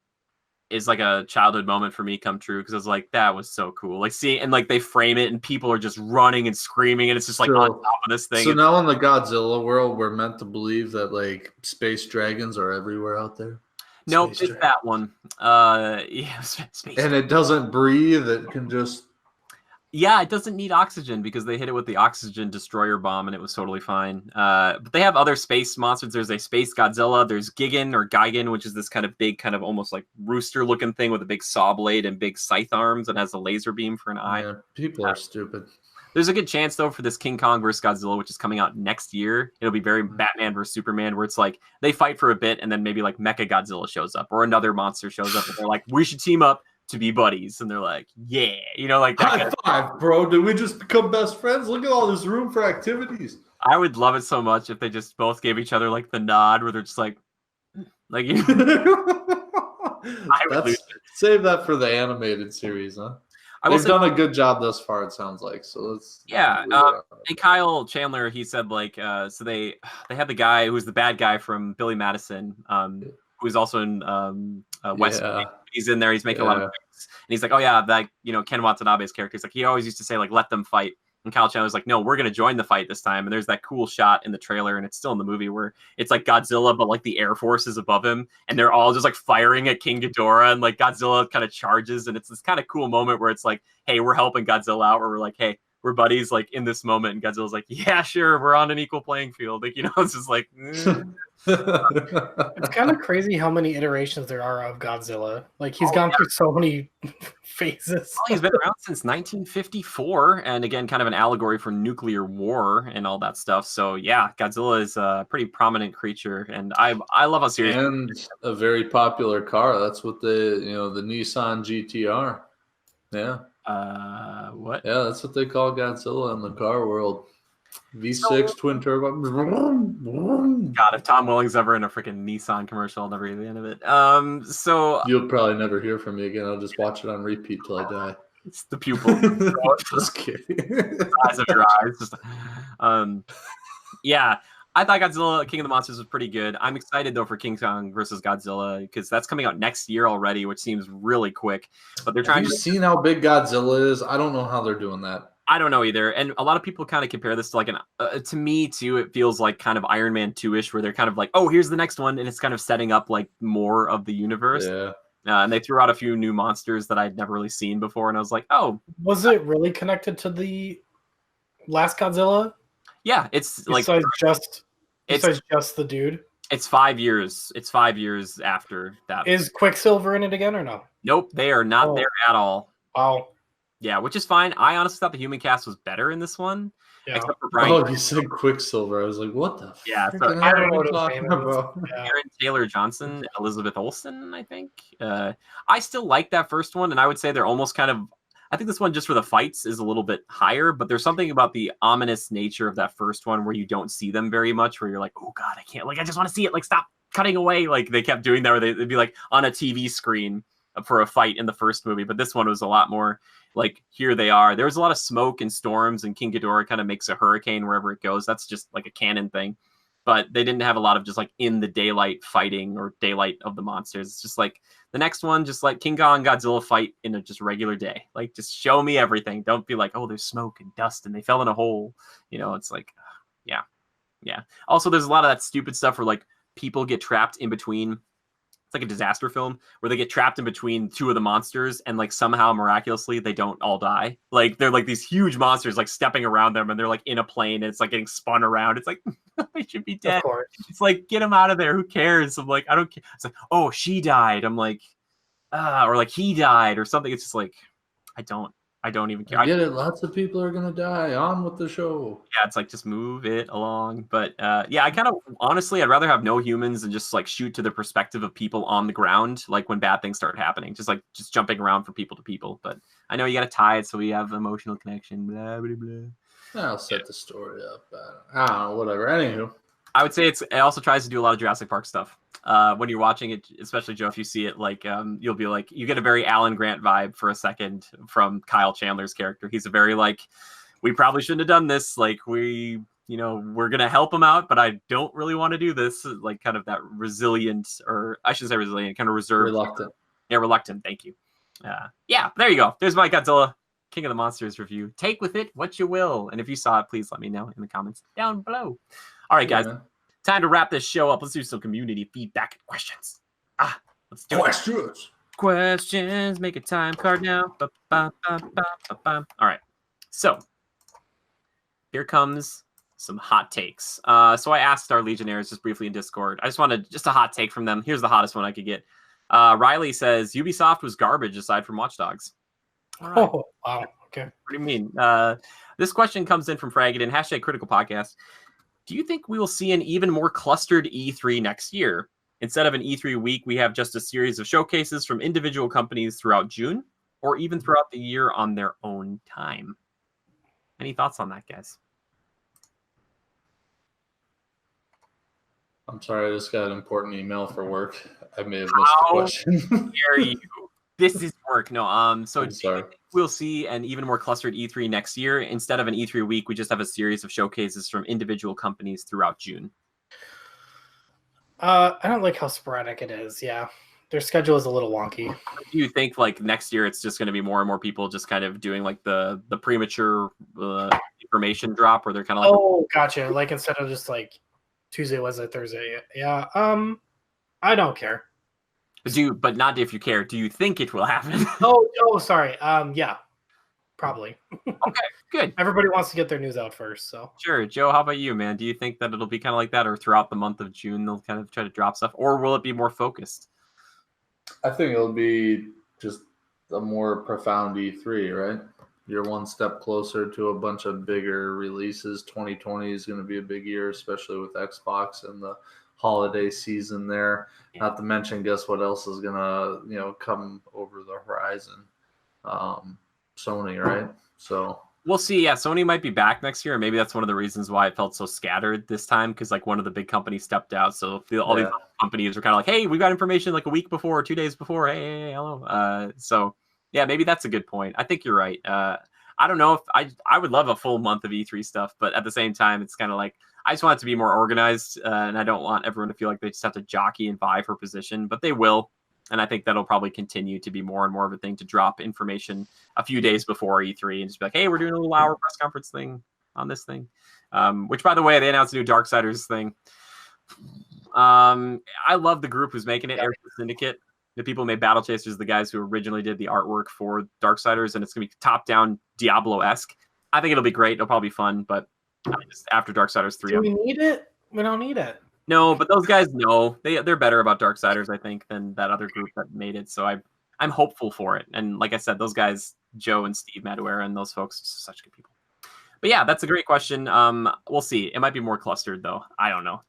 is like a childhood moment for me come true because I was like, that was so cool. Like seeing and like they frame it and people are just running and screaming and it's just like on top of this thing.
So now in the Godzilla world, we're meant to believe that like space dragons are everywhere out there.
Nope, it's that one. Yeah, space.
And it doesn't breathe. It can just.
Yeah, it doesn't need oxygen because they hit it with the oxygen destroyer bomb and it was totally fine. But they have other space monsters. There's a space Godzilla. There's Gigan, which is this kind of big, kind of almost like rooster looking thing with a big saw blade and big scythe arms and has a laser beam for an eye.
Yeah, people are stupid.
There's a good chance though for this King Kong versus Godzilla, which is coming out next year. It'll be very Batman versus Superman, where it's like they fight for a bit and then maybe like Mecha Godzilla shows up or another monster shows up and they're like, we should team up to be buddies, and they're like, yeah, like that.
High five, bro. Did we just become best friends? Look at all this room for activities.
I would love it so much if they just both gave each other like the nod, where they're just like I would
save that for the animated series, huh? They've done a good job thus far, it sounds like. So let's
and Kyle Chandler, he said like so they had the guy who was the bad guy from Billy Madison, who's also in West. He's in there. He's making a lot of things. And he's like, oh yeah, that Ken Watanabe's character. He's like, he always used to say like, let them fight. And Kyle Chandler's like, no, we're gonna join the fight this time. And there's that cool shot in the trailer, and it's still in the movie where it's like Godzilla, but like the Air Force is above him, and they're all just like firing at King Ghidorah, and like Godzilla kind of charges, and it's this kind of cool moment where it's like, hey, we're helping Godzilla out, where we're like, hey, we're buddies like in this moment, and Godzilla's like, yeah, sure, we're on an equal playing field. Like, it's just like
It's kind of crazy how many iterations there are of Godzilla. Like he's gone through so many phases.
Well, he's been around since 1954, and again, kind of an allegory for nuclear war and all that stuff. So yeah, Godzilla is a pretty prominent creature, and I love how serious.
And a very popular car. That's what the Nissan GTR. Yeah.
What?
Yeah, that's what they call Godzilla in the car world. V6 twin turbo.
God, if Tom Willing's ever in a freaking Nissan commercial, I'll never hear the end of it. So
you'll probably never hear from me again. I'll just watch it on repeat till I die.
It's the pupil.
Just kidding.
The size of your eyes. Just, yeah. I thought Godzilla King of the Monsters was pretty good. I'm excited though for King Kong versus Godzilla because that's coming out next year already, which seems really quick. But they're trying.
Have you seen how big Godzilla is? I don't know how they're doing that.
I don't know either. And a lot of people kind of compare this to like to me too, it feels like kind of Iron Man 2-ish where they're kind of like, oh, here's the next one. And it's kind of setting up like more of the universe.
Yeah.
And they threw out a few new monsters that I'd never really seen before. And I was like, oh.
Was it really connected to the last Godzilla?
Yeah. It's
besides just the dude.
It's 5 years. It's 5 years after that.
Is Quicksilver in it again or no?
Nope. They are not there at all.
Wow.
Yeah, which is fine. I honestly thought the human cast was better in this one.
Yeah.
Except for Brian.
Oh, you said Quicksilver. I was like, what the
yeah,
fuck?
So
I don't know what talking
about.
Aaron Taylor Johnson, Elizabeth Olsen, I think. I still like that first one, and I would say they're almost kind of. I think this one, just for the fights, is a little bit higher, but there's something about the ominous nature of that first one where you don't see them very much, where you're like, oh God, I can't, like, I just want to see it, like, stop cutting away. Like, they kept doing that, where they'd be like on a TV screen for a fight in the first movie, but this one was a lot more like, here they are. There was a lot of smoke and storms, and King Ghidorah kind of makes a hurricane wherever it goes. That's just like a canon thing. But they didn't have a lot of just like in the daylight fighting or daylight of the monsters. It's just like the next one, just like King Kong and Godzilla fight in a just regular day. Like, just show me everything. Don't be like, oh, there's smoke and dust and they fell in a hole. It's like, yeah. Yeah. Also, there's a lot of that stupid stuff where like people get trapped in between. It's like a disaster film where they get trapped in between two of the monsters and like somehow miraculously they don't all die. Like, they're like these huge monsters like stepping around them and they're like in a plane and it's like getting spun around. It's like, they should be dead. It's like, get them out of there. Who cares? I'm like, I don't care. It's like, oh, she died. I'm like, or like he died or something. It's just like, I don't I don't even care.
I get it. Lots of people are gonna die. On with the show.
Yeah, it's like just move it along. But yeah, I kind of honestly, I'd rather have no humans and just like shoot to the perspective of people on the ground, like when bad things start happening, just jumping around from people to people. But I know you got to tie it so we have emotional connection. Blah blah blah.
I'll set the story up. I don't know. Whatever. Anywho.
I would say it also tries to do a lot of Jurassic Park stuff. When you're watching it, especially Joe, if you see it, like you'll be like, you get a very Alan Grant vibe for a second from Kyle Chandler's character. He's a very like, we probably shouldn't have done this. Like we're gonna help him out, but I don't really want to do this. Like kind of that resilient, or I should say resilient, kind of reserved.
Reluctant.
Yeah, reluctant. Thank you. Yeah, there you go. There's my Godzilla King of the Monsters review. Take with it what you will, and if you saw it, please let me know in the comments down below. All right, guys, time to wrap this show up. Let's do some community feedback and questions. Let's do
questions.
Questions. Make a time card now. All right. So here comes some hot takes. So I asked our Legionnaires just briefly in Discord. I just wanted just a hot take from them. Here's the hottest one I could get. Riley says Ubisoft was garbage aside from Watch Dogs.
All right. Oh, wow. Okay.
What do you mean? This question comes in from Fragged # Critical Podcast. Do you think we will see an even more clustered E3 next year? Instead of an E3 week, we have just a series of showcases from individual companies throughout June, or even throughout the year on their own time. Any thoughts on that, guys?
I'm sorry, I just got an important email for work. I may have missed the question.
Dare you? This is work. No, so
I'm sorry.
We'll see an even more clustered E3 next year. Instead of an E3 week, we just have a series of showcases from individual companies throughout June.
I don't like how sporadic it is. Yeah, their schedule is a little wonky.
Do you think like next year it's just going to be more and more people just kind of doing like the premature information drop, where they're kind of like,
oh, gotcha. Like instead of just like Tuesday, Wednesday, Thursday. Yeah. I don't care.
But not if you care. Do you think it will happen?
Oh, sorry. Yeah, probably.
Okay, good.
Everybody wants to get their news out first, so.
Sure. Joe, how about you, man? Do you think that it'll be kind of like that, or throughout the month of June they'll kind of try to drop stuff, or will it be more focused?
I think it'll be just a more profound E3, right? You're one step closer to a bunch of bigger releases. 2020 is going to be a big year, especially with Xbox and the holiday season there. Yeah. Not to mention, guess what else is gonna come over the horizon? Sony, right? So
we'll see. Yeah, Sony might be back next year, and maybe that's one of the reasons why it felt so scattered this time, because like one of the big companies stepped out, so all these companies were kind of like, hey, we got information like a week before or 2 days before. Hey, hello. So yeah, maybe that's a good point. I think you're right. I don't know if I would love a full month of E3 stuff, but at the same time, it's kind of like I just want it to be more organized, and I don't want everyone to feel like they just have to jockey and vie for position, but they will. And I think that'll probably continue to be more and more of a thing to drop information a few days before E3 and just be like, hey, we're doing a little hour press conference thing on this thing. Which, by the way, they announced a new Darksiders thing. I love the group who's making it, Air Syndicate. The people who made Battle Chasers, the guys who originally did the artwork for Darksiders, and it's going to be top-down Diablo-esque. I think it'll be great. It'll probably be fun, but just after Darksiders 3.
Do we need it? We don't need it.
No, but those guys know. They're better about Darksiders, I think, than that other group that made it. So I'm hopeful for it. And like I said, those guys, Joe and Steve Maduera and those folks, such good people. But yeah, that's a great question. We'll see. It might be more clustered, though. I don't know.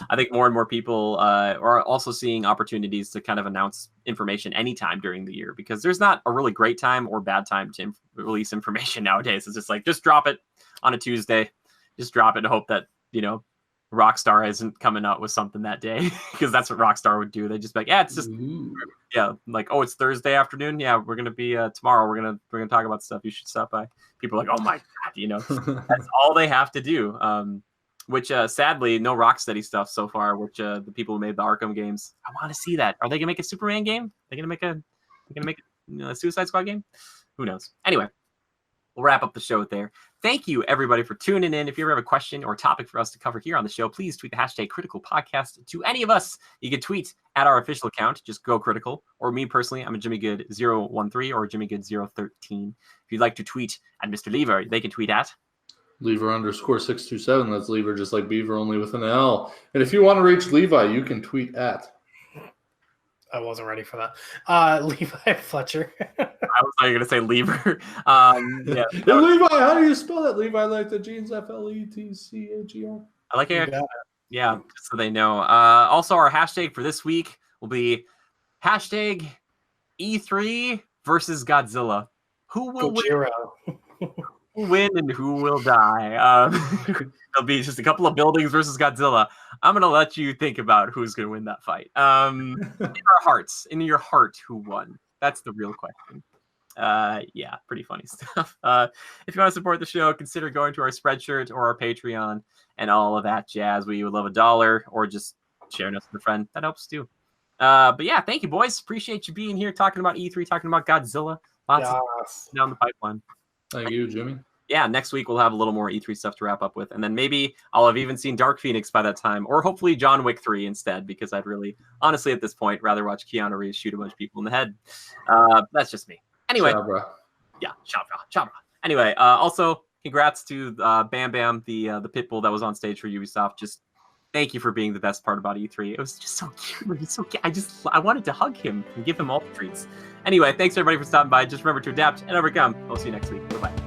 I think more and more people are also seeing opportunities to kind of announce information anytime during the year, because there's not a really great time or bad time to release information nowadays. It's just like, just drop it on a Tuesday. Just drop it and hope that, Rockstar isn't coming out with something that day, because that's what Rockstar would do. They just be like, yeah, it's just, like, oh, it's Thursday afternoon. Yeah, we're gonna be tomorrow. We're gonna talk about stuff. You should stop by. People are like, oh my god, that's all they have to do. Which sadly, no Rocksteady stuff so far. Which the people who made the Arkham games, I want to see that. Are they gonna make a Superman game? They're gonna make a Suicide Squad game? Who knows? Anyway. We'll wrap up the show there. Thank you, everybody, for tuning in. If you ever have a question or topic for us to cover here on the show, please tweet the hashtag Critical Podcast to any of us. You can tweet at our official account, just Go Critical, or me personally, I'm a JimmyGood013 or JimmyGood013. If you'd like to tweet at Mr. Lever, they can tweet at
Lever_627. That's Lever just like Beaver, only with an L. And if you want to reach Levi, you can tweet at
I wasn't ready for that. Levi Fletcher.
I was not going to say Lever. Yeah.
Levi, how do you spell that? Levi like the jeans, Fletcher.
I like it. Yeah, just so they know. Also, our hashtag for this week will be hashtag E3 versus Godzilla. Who will win and who will die? There'll be just a couple of buildings versus Godzilla. I'm going to let you think about who's going to win that fight. In our hearts, in your heart, who won? That's the real question. Yeah, pretty funny stuff. If you want to support the show, consider going to our Spreadshirt or our Patreon and all of that jazz. We would love $1 or just sharing us with a friend. That helps too. But yeah, thank you, boys. Appreciate you being here, talking about E3, talking about Godzilla. Lots of down the pipeline.
Thank you, Jimmy.
Yeah, next week we'll have a little more E3 stuff to wrap up with. And then maybe I'll have even seen Dark Phoenix by that time, or hopefully John Wick 3 instead, because I'd really, honestly, at this point, rather watch Keanu Reeves shoot a bunch of people in the head. That's just me. Anyway.
Chabra.
Yeah, Chabra. Anyway, also, congrats to Bam Bam, the Pitbull that was on stage for Ubisoft. Just thank you for being the best part about E3. It was just so cute. It was so cute. I wanted to hug him and give him all the treats. Anyway, thanks everybody for stopping by. Just remember to adapt and overcome. I'll see you next week. Bye-bye.